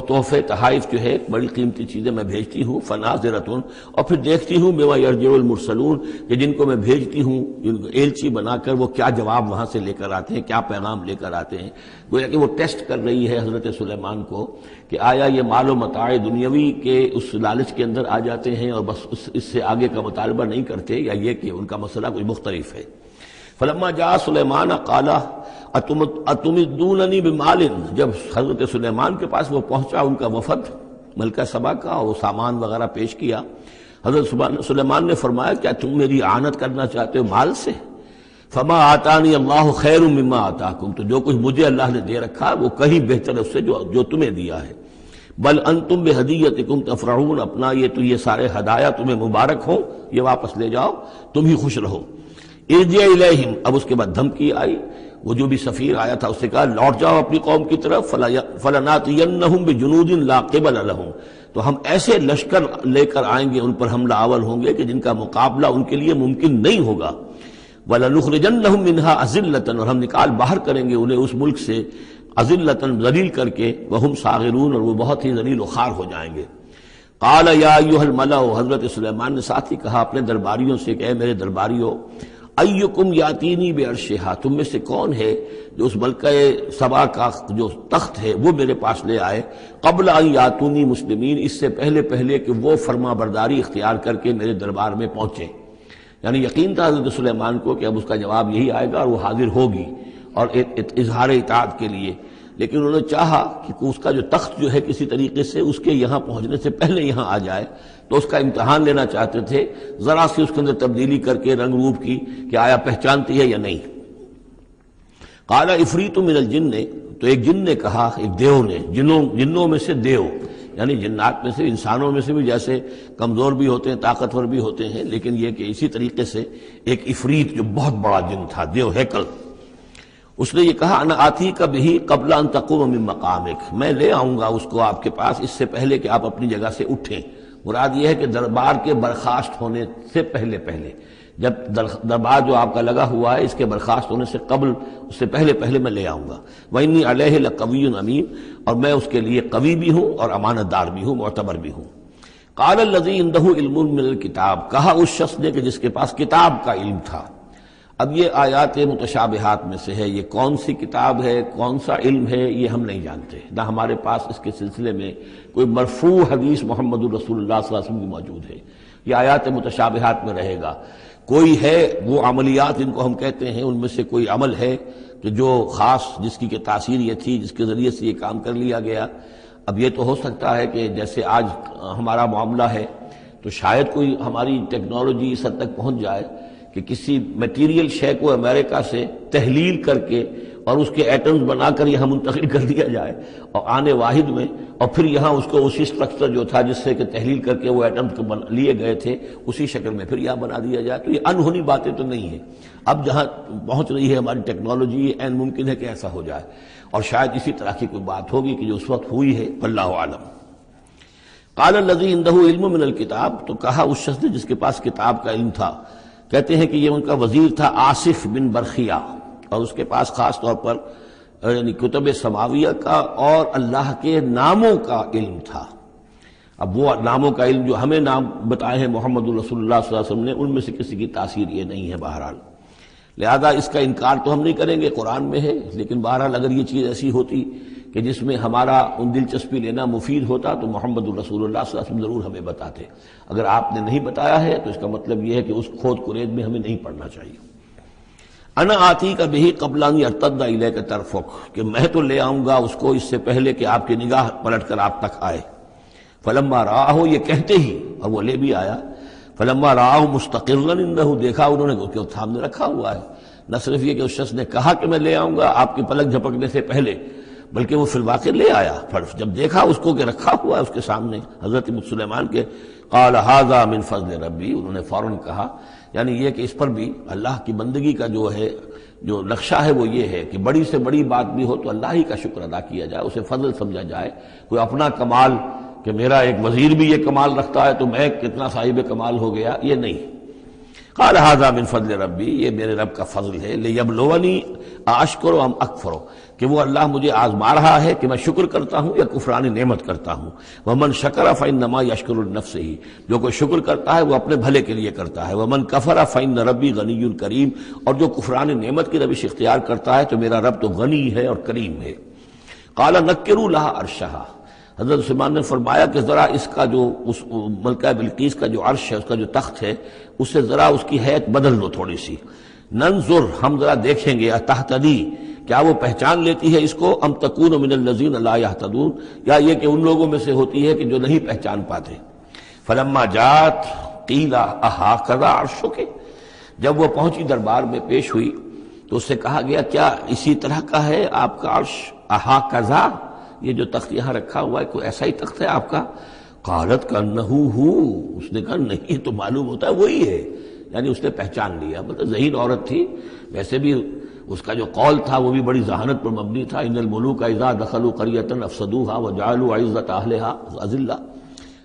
تحفے تحائف جو ہے بڑی قیمتی چیزیں میں بھیجتی ہوں، فناظرتن، اور پھر دیکھتی ہوں بما یرجع المرسلون کہ جن کو میں بھیجتی ہوں ایلچی بنا کر وہ کیا جواب وہاں سے لے کر آتے ہیں، کیا پیغام لے کر آتے ہیں۔ گویا کہ وہ ٹیسٹ کر رہی ہے حضرت سلیمان کو کہ آیا یہ مال و متاع دنیاوی کے اس لالچ کے اندر آ جاتے ہیں اور بس اس سے آگے کا مطالبہ نہیں کرتے، یا یہ کہ ان کا مسئلہ کوئی مختلف ہے۔ فلما جاء سلیمان قال اتمدوننی بمال، جب حضرت سلیمان کے پاس وہ پہنچا ان کا وفد ملکہ سبا کا اور وہ سامان وغیرہ پیش کیا، حضرت سلیمان نے فرمایا کیا تم میری اعانت کرنا چاہتے ہو مال سے؟ فما آتانی اللہ خیر مما آتاکم، تو جو کچھ مجھے اللہ نے دے رکھا وہ کہیں بہتر ہے اس سے جو تمہیں دیا ہے۔ بل انتم بہدیتکم تفرحون، اپنا یہ سارے ہدایہ تمہیں مبارک ہوں، یہ واپس لے جاؤ، تم ہی خوش رہو۔ ارجع الیہم، اب اس کے بعد دھمکی آئی، وہ جو بھی سفیر آیا تھا اس سے کہا لوٹ جاؤ اپنی قوم کی طرف، فلناتینہم بجنود لا قبل لہم، تو ہم ایسے لشکر لے کر آئیں گے، ان پر حملہ آور ہوں گے کہ جن کا مقابلہ ان کے لیے ممکن نہیں ہوگا۔ وَلَنُخْرِجَنَّهُم مِّنْهَا أَذِلَّةً، اور ہم نکال باہر کریں گے انہیں اس ملک سے أَذِلَّةً، ذلیل کر کے، وَهُمْ صَاغِرُونَ، اور وہ بہت ہی ذلیل و خوار ہو جائیں گے۔ قال یا ایھا الملأ، حضرت سلیمان نے ساتھ ہی کہا اپنے درباریوں سے کہ اے میرے درباریوں، ایکم یاتینی بعرشھا، تم میں سے کون ہے جو اس ملکہ سبا کا جو تخت ہے وہ میرے پاس لے آئے، قبل ان یاتونی مسلمین، اس سے پہلے کہ وہ فرما برداری اختیار کر کے میرے دربار میں پہنچے۔ یعنی یقین تھا حضرت سلیمان کو کہ اب اس کا جواب یہی آئے گا اور وہ حاضر ہوگی اور اظہار اطاعت کے لیے، لیکن انہوں نے چاہا کہ اس کا جو تخت جو ہے کسی طریقے سے اس کے یہاں پہنچنے سے پہلے یہاں آ جائے، تو اس کا امتحان لینا چاہتے تھے، ذرا سی اس کے اندر تبدیلی کر کے رنگ روپ کی کہ آیا پہچانتی ہے یا نہیں۔ قال عفریت من الجن، تو ایک جن نے کہا، ایک دیو نے، جنوں میں سے دیو، یعنی جنات میں سے، انسانوں میں سے بھی جیسے کمزور بھی ہوتے ہیں طاقتور بھی ہوتے ہیں، لیکن یہ کہ اسی طریقے سے ایک عفریت جو بہت بڑا جن تھا، دیو ہیکل، اس نے یہ کہا انا آتی کا بھی قبل ان تقوم من مقامک، میں لے آؤں گا اس کو آپ کے پاس اس سے پہلے کہ آپ اپنی جگہ سے اٹھیں۔ مراد یہ ہے کہ دربار کے برخاست ہونے سے پہلے جب دربار جو آپ کا لگا ہوا ہے اس کے برخاست ہونے سے قبل، اس سے پہلے میں لے آؤں گا۔ وَإِنِّي عَلَيْهِ لَقَوِيٌّ أَمِينٌ، اور میں اس کے لیے قوی بھی ہوں اور امانت دار بھی ہوں، معتبر بھی ہوں۔ قال الذي عنده علم من الكتاب، کہا اس شخص نے کہ جس کے پاس کتاب کا علم تھا۔ اب یہ آیات متشابہات میں سے ہے، یہ کون سی کتاب ہے، کون سا علم ہے، یہ ہم نہیں جانتے، نہ ہمارے پاس اس کے سلسلے میں کوئی مرفوع حدیث محمد الرسول اللہ صلی اللہ علیہ وسلم کی موجود ہے۔ یہ آیات متشابہات میں رہے گا۔ کوئی ہے وہ عملیات جن کو ہم کہتے ہیں، ان میں سے کوئی عمل ہے کہ جو خاص جس کی کہ تاثیر یہ تھی، جس کے ذریعے سے یہ کام کر لیا گیا۔ اب یہ تو ہو سکتا ہے کہ جیسے آج ہمارا معاملہ ہے تو شاید کوئی ہماری ٹیکنالوجی اس حد تک پہنچ جائے کہ کسی میٹیریل شے کو امریکہ سے تحلیل کر کے اور اس کے ایٹمز بنا کر یہاں منتقل کر دیا جائے اور آنے واحد میں، اور پھر یہاں اس کو اسی سٹرکچر جو تھا جس سے کہ تحلیل کر کے وہ ایٹمز لیے گئے تھے اسی شکل میں پھر یہاں بنا دیا جائے۔ تو یہ انہونی باتیں تو نہیں ہیں، اب جہاں پہنچ رہی ہے ہماری ٹیکنالوجی یہ عین ممکن ہے کہ ایسا ہو جائے، اور شاید اسی طرح کی کوئی بات ہوگی کہ جو اس وقت ہوئی ہے، واللہ اعلم۔ قال الذی عنده علم من الکتاب، تو کہا اس شخص نے جس کے پاس کتاب کا علم تھا، کہتے ہیں کہ یہ ان کا وزیر تھا آصف بن برخیہ، اور اس کے پاس خاص طور پر یعنی کتب سماویہ کا اور اللہ کے ناموں کا علم تھا۔ اب وہ ناموں کا علم جو ہمیں نام بتائے ہیں محمد الرسول اللہ صلی اللہ علیہ وسلم نے، ان میں سے کسی کی تاثیر یہ نہیں ہے بہرحال، لہذا اس کا انکار تو ہم نہیں کریں گے، قرآن میں ہے، لیکن بہرحال اگر یہ چیز ایسی ہوتی کہ جس میں ہمارا ان دلچسپی لینا مفید ہوتا تو محمد الرسول اللہ صلی اللہ علیہ وسلم ضرور ہمیں بتاتے۔ اگر آپ نے نہیں بتایا ہے تو اس کا مطلب یہ ہے کہ اس کھود کرید میں ہمیں نہیں پڑھنا چاہیے۔ انا آتی کا بھی قبل ان یرتد الیک طرفک، کہ میں تو لے آؤں گا اس کو اس سے پہلے کہ آپ کی نگاہ پلٹ کر آپ تک آئے۔ فلما رآہ، یہ کہتے ہی اور وہ لے بھی آیا، فلما رآہ مستقرا عنہ، دیکھا انہوں نے کہ وہ سامنے رکھا ہوا ہے۔ نہ صرف یہ کہ اس شخص نے کہا کہ میں لے آؤں گا آپ کی پلک جھپکنے سے پہلے، بلکہ وہ فی الواقع لے آیا۔ پھر جب دیکھا اس کو کہ رکھا ہوا ہے اس کے سامنے حضرت سلیمان کے، قال ھذا من فضل ربی، انہوں نے فوراً کہا، یعنی یہ کہ اس پر بھی اللہ کی بندگی کا جو نقشہ ہے وہ یہ ہے کہ بڑی سے بڑی بات بھی ہو تو اللہ ہی کا شکر ادا کیا جائے، اسے فضل سمجھا جائے، کوئی اپنا کمال کہ میرا ایک وزیر بھی یہ کمال رکھتا ہے تو میں کتنا صاحب کمال ہو گیا، یہ نہیں۔ قال ھذا من فضل ربی، یہ میرے رب کا فضل ہے، لیبلونی اشکر ام اکفر، کہ وہ اللہ مجھے آزما رہا ہے کہ میں شکر کرتا ہوں یا کفران نعمت کرتا ہوں۔ ومن شکر فانما یشکر لنفسہ، جو کوئی شکر کرتا ہے وہ اپنے بھلے کے لیے کرتا ہے۔ ومن کفر فان ربی غنی کریم، اور جو کفران نعمت کی روش اختیار کرتا ہے تو میرا رب تو غنی ہے اور کریم ہے۔ قال نکروا لها عرشھا، حضرت سلیمان نے فرمایا کہ ذرا اس کا جو اس ملکہ بلقیس کا جو عرش ہے، اس کا جو تخت ہے، اس سے ذرا اس کی حیت بدل دو تھوڑی سی، ننظر، ہم ذرا دیکھیں گے، اتہتدی، کیا وہ پہچان لیتی ہے اس کو، ام تکون من الذین لا یہتدون، یا یہ کہ ان لوگوں میں سے ہوتی ہے کہ جو نہیں پہچان پاتے۔ فلما جات قیل اہٰکذا عرشک، جب وہ پہنچی دربار میں پیش ہوئی تو اس سے کہا گیا کیا اسی طرح کا ہے آپ کا عرش، اہٰکذا، یہ جو تخت یہاں رکھا ہوا ہے کوئی ایسا ہی تخت ہے آپ کا؟ قالت کانہ ہو، اس نے کہا نہیں، تو معلوم ہوتا ہے وہی ہے، یعنی اس نے پہچان لیا، مطلب ذہین عورت تھی، ویسے بھی اس کا جو قول تھا وہ بھی بڑی ذہانت پر مبنی تھا، ان الملوک اذا دخلوا قریۃ افسدوها وجعلوا عزۃ اہلها اذلہ،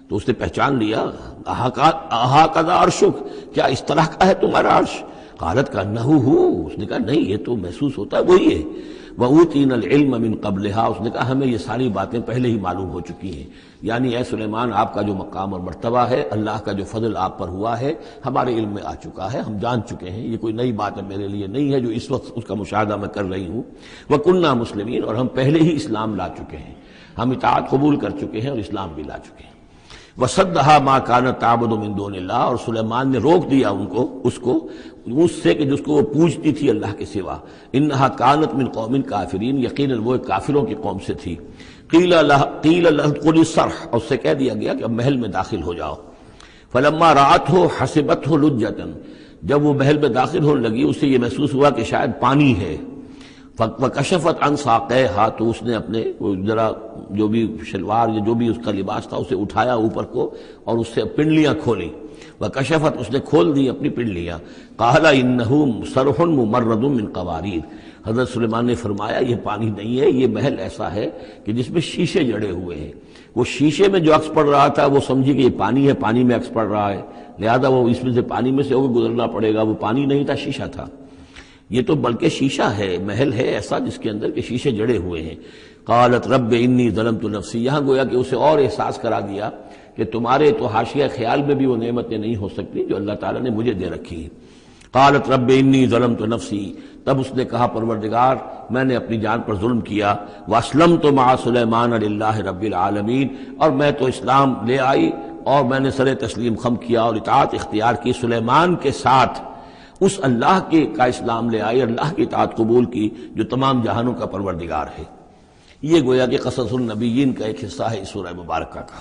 تو اس نے پہچان لیا۔ اہٰکذا عرشک، کیا اس طرح کا ہے تمہارا عرش؟ قالت کانہ ہو، اس نے کہا نہیں، یہ تو محسوس ہوتا ہے وہی ہے۔ وَأُوتِينَا الْعِلْمَ مِنْ قَبْلِهَا، اس نے کہا ہمیں یہ ساری باتیں پہلے ہی معلوم ہو چکی ہیں، یعنی اے سلیمان آپ کا جو مقام اور مرتبہ ہے، اللہ کا جو فضل آپ پر ہوا ہے، ہمارے علم میں آ چکا ہے، ہم جان چکے ہیں، یہ کوئی نئی بات ہے میرے لیے نہیں ہے جو اس وقت اس کا مشاہدہ میں کر رہی ہوں۔ وَكُنَّا مُسْلِمِينَ، اور ہم پہلے ہی اسلام لا چکے ہیں، ہم اطاعت قبول کر چکے ہیں اور اسلام بھی لا چکے ہیں۔ وَصَدَّهَا مَا كَانَتْ تَعْبُدُ مِن دُونِ اللَّهِ، اور سلیمان نے روک دیا اس کو اس سے کہ جس کو وہ پوجتی تھی اللہ کے سوا۔ انہا کانت من قوم کافرین، یقیناً وہ ایک کافروں کی قوم سے تھی۔ قیل لها ادخلی الصرح، اور اس سے کہہ دیا گیا کہ اب محل میں داخل ہو جاؤ۔ فلما رأته حسبته لجة، جب وہ محل میں داخل ہونے لگی اسے یہ محسوس ہوا کہ شاید پانی ہے۔ وکشفت عن ساقیہا، تو اس نے اپنے ذرا جو بھی شلوار یا جو بھی اس کا لباس تھا اسے اٹھایا اوپر کو اور اس سے پنڈلیاں کھولی۔ وکشفت، اس نے کھول دی اپنی پنڈلیاں۔ قال انہ صرح ممرد من قواریر، حضرت سلیمان نے فرمایا یہ پانی نہیں ہے، یہ محل ایسا ہے کہ جس میں شیشے جڑے ہوئے ہیں۔ وہ شیشے میں جو عکس پڑ رہا تھا وہ سمجھی کہ یہ پانی ہے، پانی میں عکس پڑ رہا ہے، لہذا وہ اس میں سے پانی میں سے ہو کے گزرنا پڑے گا، وہ پانی نہیں تھا، شیشہ تھا۔ یہ تو بلکہ شیشہ ہے، محل ہے ایسا جس کے اندر کے شیشے جڑے ہوئے ہیں۔ قالت رب انی ظلمت نفسی، یہاں گویا کہ اسے اور احساس کرا دیا کہ تمہارے تو حاشیہ خیال میں بھی وہ نعمتیں نہیں ہو سکتی جو اللہ تعالیٰ نے مجھے دے رکھی ہیں۔ قالت رب انی ظلمت نفسی، تب اس نے کہا پروردگار میں نے اپنی جان پر ظلم کیا، واسلمت مع سلیمان للہ رب العالمین، اور میں تو اسلام لے آئی اور میں نے سر تسلیم خم کیا اور اطاعت اختیار کی سلیمان کے ساتھ، اس اللہ کے کا اسلام لے آئی، اللہ کی اطاعت قبول کی جو تمام جہانوں کا پروردگار ہے۔ یہ گویا کہ قصص النبیین کا ایک حصہ ہے اس سورہ مبارکہ کا۔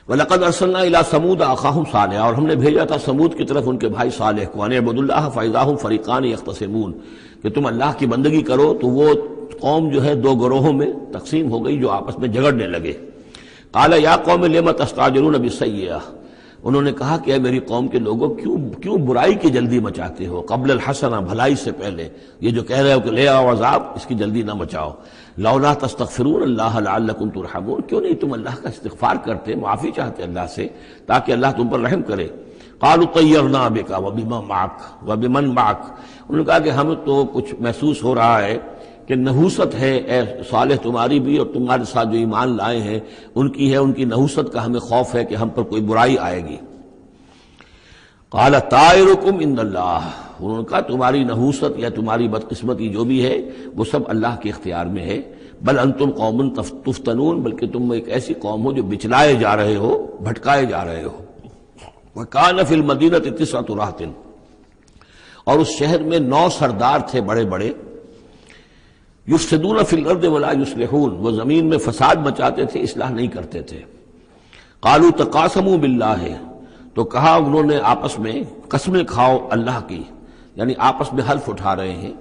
وَلَقَدْ أَرْسَلْنَا إِلَىٰ ثَمُودَ أَخَاهُمْ صَالِحًا، اور ہم نے بھیجا تھا سمود کی طرف ان کے بھائی صالح کو، أَنِ اعْبُدُوا اللَّهَ فَإِذَا هُمْ فَرِيقَانِ يَخْتَصِمُونَ، کہ تم اللہ کی بندگی کرو تو وہ قوم جو ہے دو گروہوں میں تقسیم ہو گئی جو آپس میں جھگڑنے لگے۔ قَالَ يَا قَوْمِ لِمَ تَسْتَعْجِلُونَ بِالسَّيِّئَةِ، انہوں نے کہا کہ اے میری قوم کے لوگوں کیوں برائی کی جلدی مچاتے ہو، قبل الحسنہ، بھلائی سے پہلے، یہ جو کہہ رہے ہو کہ لے آؤ عذاب، اس کی جلدی نہ مچاؤ۔ لولا تستغفرون اللہ لعلکم ترحمون، کیوں نہیں تم اللہ کا استغفار کرتے، معافی چاہتے اللہ سے تاکہ اللہ تم پر رحم کرے۔ قالوا طیرنا بک وبمن معک، انہوں نے کہا کہ ہمیں تو کچھ محسوس ہو رہا ہے کہ نحوست ہے اے صالح تمہاری بھی، اور تمہارے ساتھ جو ایمان لائے ہیں ان کی ہے، ان کی نحوست کا ہمیں خوف ہے کہ ہم پر کوئی برائی آئے گی۔ قال طائرکم عند اللہ، انہوں نے کہا تمہاری نحوست یا تمہاری بدقسمتی جو بھی ہے وہ سب اللہ کے اختیار میں ہے۔ بل انتم قوم تفتنون، بلکہ تم ایک ایسی قوم ہو جو بچلائے جا رہے ہو، بھٹکائے جا رہے ہو۔ وکان فی المدینۃ 9 رہط، اور اس شہر میں 9 سردار تھے بڑے بڑے، یفسدون فی الارض ولا یصلحون، وہ زمین میں فساد مچاتے تھے، اصلاح نہیں کرتے تھے۔ قالوا تقاسموا باللہ، تو کہا انہوں نے آپس میں قسمیں کھاؤ اللہ کی، یعنی آپس میں حلف اٹھا رہے ہیں۔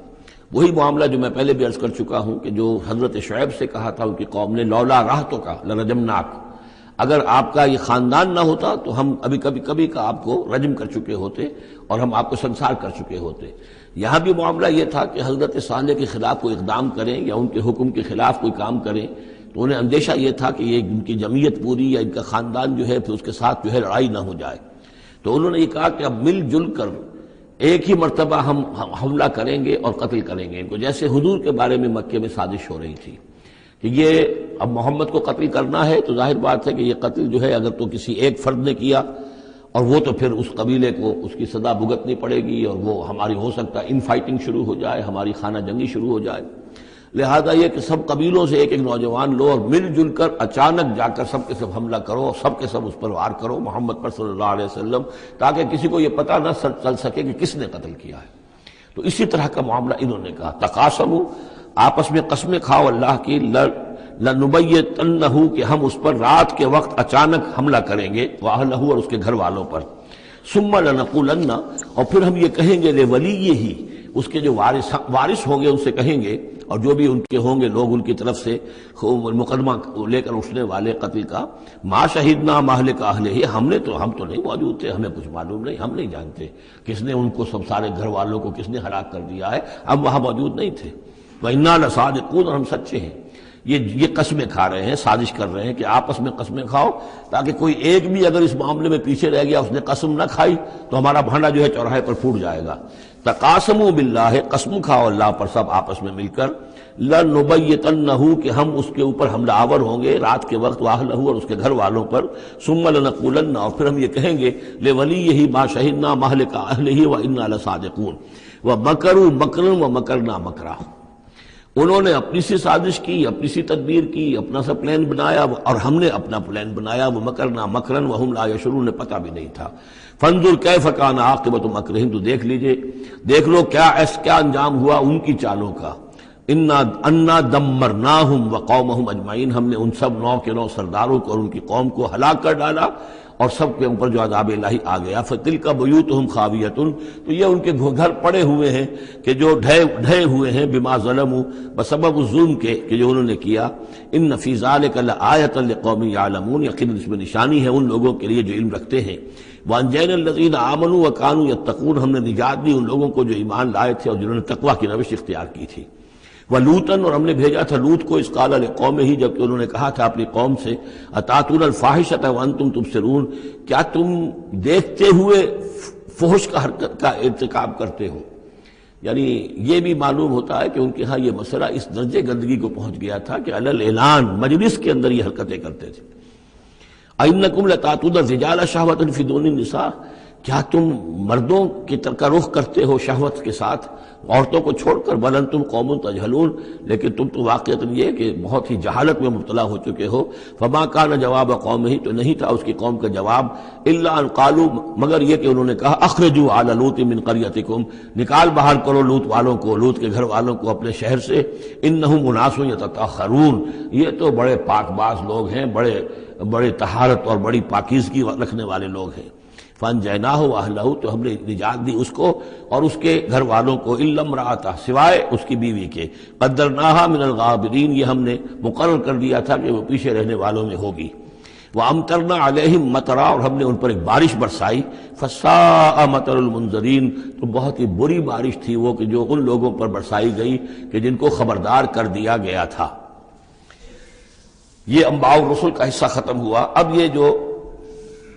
وہی معاملہ جو میں پہلے بھی عرض کر چکا ہوں کہ جو حضرت شعیب سے کہا تھا ان کی قوم نے، لولا رہتک لرجمناک، اگر آپ کا یہ خاندان نہ ہوتا تو ہم ابھی کبھی کا آپ کو رجم کر چکے ہوتے اور ہم آپ کو سنسار کر چکے ہوتے۔ یہاں بھی معاملہ یہ تھا کہ حضرت صالح کے خلاف کوئی اقدام کریں یا ان کے حکم کے خلاف کوئی کام کریں تو انہیں اندیشہ یہ تھا کہ یہ ان کی جمعیت پوری یا ان کا خاندان جو ہے پھر اس کے ساتھ جو ہے لڑائی نہ ہو جائے، تو انہوں نے یہ کہا کہ اب مل جل کر ایک ہی مرتبہ ہم حملہ کریں گے اور قتل کریں گے ان کو، جیسے حضور کے بارے میں مکے میں سازش ہو رہی تھی کہ یہ اب محمد کو قتل کرنا ہے، تو ظاہر بات ہے کہ یہ قتل جو ہے اگر تو کسی ایک فرد نے کیا اور وہ تو پھر اس قبیلے کو اس کی سزا بھگتنی پڑے گی، اور وہ ہماری ہو سکتا ہے ان فائٹنگ شروع ہو جائے، ہماری خانہ جنگی شروع ہو جائے۔ لہذا یہ کہ سب قبیلوں سے ایک ایک نوجوان لو اور مل جل کر اچانک جا کر سب کے سب حملہ کرو اور سب کے سب اس پر وار کرو محمد پر صلی اللہ علیہ وسلم، تاکہ کسی کو یہ پتہ نہ چل سکے کہ کس نے قتل کیا ہے۔ تو اسی طرح کا معاملہ انہوں نے کہا، تقاسموا، آپس میں قسمیں کھاؤ اللہ کی، لنبیتنہ، کہ ہم اس پر رات کے وقت اچانک حملہ کریں گے، واہلہ، اور اس کے گھر والوں پر، ثم لنقولن، اور پھر ہم یہ کہیں گے لولیہ، اس کے جو وارث ہوں گے ان سے کہیں گے، اور جو بھی ان کے ہوں گے لوگ ان کی طرف سے مقدمہ لے کر اٹھنے والے قتل کا، ما شہدنا مہلک اہلہ، ہم تو نہیں موجود تھے، ہمیں کچھ معلوم نہیں، ہم نہیں جانتے کس نے ان کو سب سارے گھر والوں کو کس نے ہلاک کر دیا ہے، ہم وہاں موجود نہیں تھے، وَإِنَّا لَصَادِقُونَ، اور ہم سچے ہیں۔ یہ قسمیں کھا رہے ہیں، سازش کر رہے ہیں کہ آپس میں قسمیں کھاؤ، تاکہ کوئی ایک بھی اگر اس معاملے میں پیچھے رہ گیا، اس نے قسم نہ کھائی تو ہمارا بھانڈا جو ہے چوراہے پر پھوٹ جائے گا۔ تقاسموا باللہ، قسم کھاؤ اللہ پر سب آپس میں مل کر، لنبیتنہ، کہ ہم اس کے اوپر حملہ آور ہوں گے رات کے وقت، واہلہ، اور اس کے گھر والوں پر، ثم لنقولن، اور پھر ہم یہ کہیں گے لولیہ ما شہدنا مہلک اہلہ وإنا لصادقون، ومکروا مکرا ومکرنا مکرا، انہوں نے اپنی سی سازش کی، اپنی سی تدبیر کی، اپنا سا پلان بنایا، اور ہم نے اپنا پلان بنایا، وہ مکرنا مکرن وہم لا یشعرون، نے پتہ بھی نہیں تھا۔ فانظر کیف کان عاقبۃ مکرہم، تو دیکھ لیجئے، دیکھ لو کیا انجام ہوا ان کی چالوں کا۔ انا دمرناہم وقومہم اجمعین، ہم نے ان سب 9 سرداروں کو اور ان کی قوم کو ہلاک کر ڈالا، اور سب کے اوپر جو عذاب الہی آ گیا۔ فتلک بیوتہم خاویۃ، تو یہ ان کے گھر پڑے ہوئے ہیں کہ جو ڈھے ہوئے ہیں، بما ظلموا، بسبب الظلم کے کہ جو انہوں نے کیا۔ ان فی ذلک لآیۃ لقوم یعلمون، یقیناً اس میں نشانی ہے ان لوگوں کے لیے جو علم رکھتے ہیں۔ وانجینا الذین آمنوا وکانوا یتقون، ہم نے نجات دی ان لوگوں کو جو ایمان لائے تھے اور جنہوں نے تقویٰ کی روش اختیار کی تھی۔ وَلُوطًا، اور ہم نے بھیجا تھا لوط کو، اذ قال لقومہ، جبکہ انہوں نے کہا تھا اپنی قوم سے، اتاتون الفاحشۃ وانتم تبصرون، کیا تم دیکھتے ہوئے فحش کا حرکت کا ارتکاب کرتے ہو؟ یعنی یہ بھی معلوم ہوتا ہے کہ ان کے ہاں یہ مسئلہ اس درجے گندگی کو پہنچ گیا تھا کہ علی الاعلان مجلس کے اندر یہ حرکتیں کرتے تھے۔ اَإِنَّكُمْ لَتَأْتُونَ الرِّجَالَ شَهْوَةً فِي دُونِ النِّسَاءِ، کیا تم مردوں کی طرف رخ کرتے ہو شہوت کے ساتھ عورتوں کو چھوڑ کر؟ بل انتم قوم تجہلون، لیکن تم تو واقعتاً یہ کہ بہت ہی جہالت میں مبتلا ہو چکے ہو۔ فما کان جواب قومہ، تو نہیں تھا اس کی قوم کا جواب، الا ان قالوا، مگر یہ کہ انہوں نے کہا، اخرجوا آل لوط من قریتکم، نکال باہر کرو لوط والوں کو، لوط کے گھر والوں کو اپنے شہر سے، انہم اناس یتطہرون، یہ تو بڑے پاک باز لوگ ہیں، بڑے طہارت اور بڑی پاکیزگی رکھنے والے لوگ ہیں۔ فانجیناہ واہلہ، تو ہم نے نجات دی اس کو اور اس کے گھر والوں کو، الا امرأتہ، سوائے اس کی بیوی کے، قدرناہا من الغابرین، یہ ہم نے مقرر کر دیا تھا کہ وہ پیچھے رہنے والوں میں ہوگی۔ وامطرنا علیہم مطرا، اور ہم نے ان پر ایک بارش برسائی، فساء مطر المنذرین، تو بہت ہی بری بارش تھی وہ کہ جو ان لوگوں پر برسائی گئی کہ جن کو خبردار کر دیا گیا تھا۔ یہ انباء الرسل کا حصہ ختم ہوا۔ اب یہ جو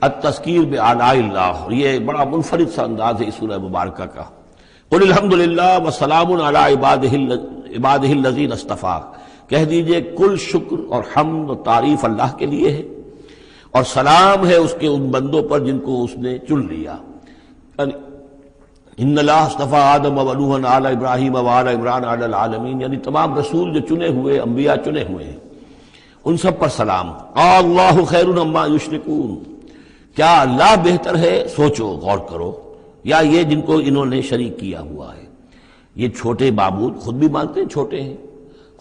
التذکیر بآلاء اللہ، یہ بڑا منفرد سا انداز ہے اس سورہ مبارکہ کا۔ قل الحمد للہ وسلام علی عبادہ الذین اصطفیٰ، کہہ دیجئے کل شکر اور حمد و تعریف اللہ کے لیے ہے، اور سلام ہے اس کے ان بندوں پر جن کو اس نے چن لیا۔ ان اللہ اصطفیٰ آدم و نوحا آل ابراہیم و آل عمران علی العالمین، یعنی تمام رسول جو چنے ہوئے، انبیاء چنے ہوئے ہیں، ان سب پر سلام۔ اللہ خیر عما یشرکون، کیا اللہ بہتر ہے، سوچو غور کرو، یا یہ جن کو انہوں نے شریک کیا ہوا ہے۔ یہ چھوٹے معبود خود بھی مانتے ہیں چھوٹے ہیں،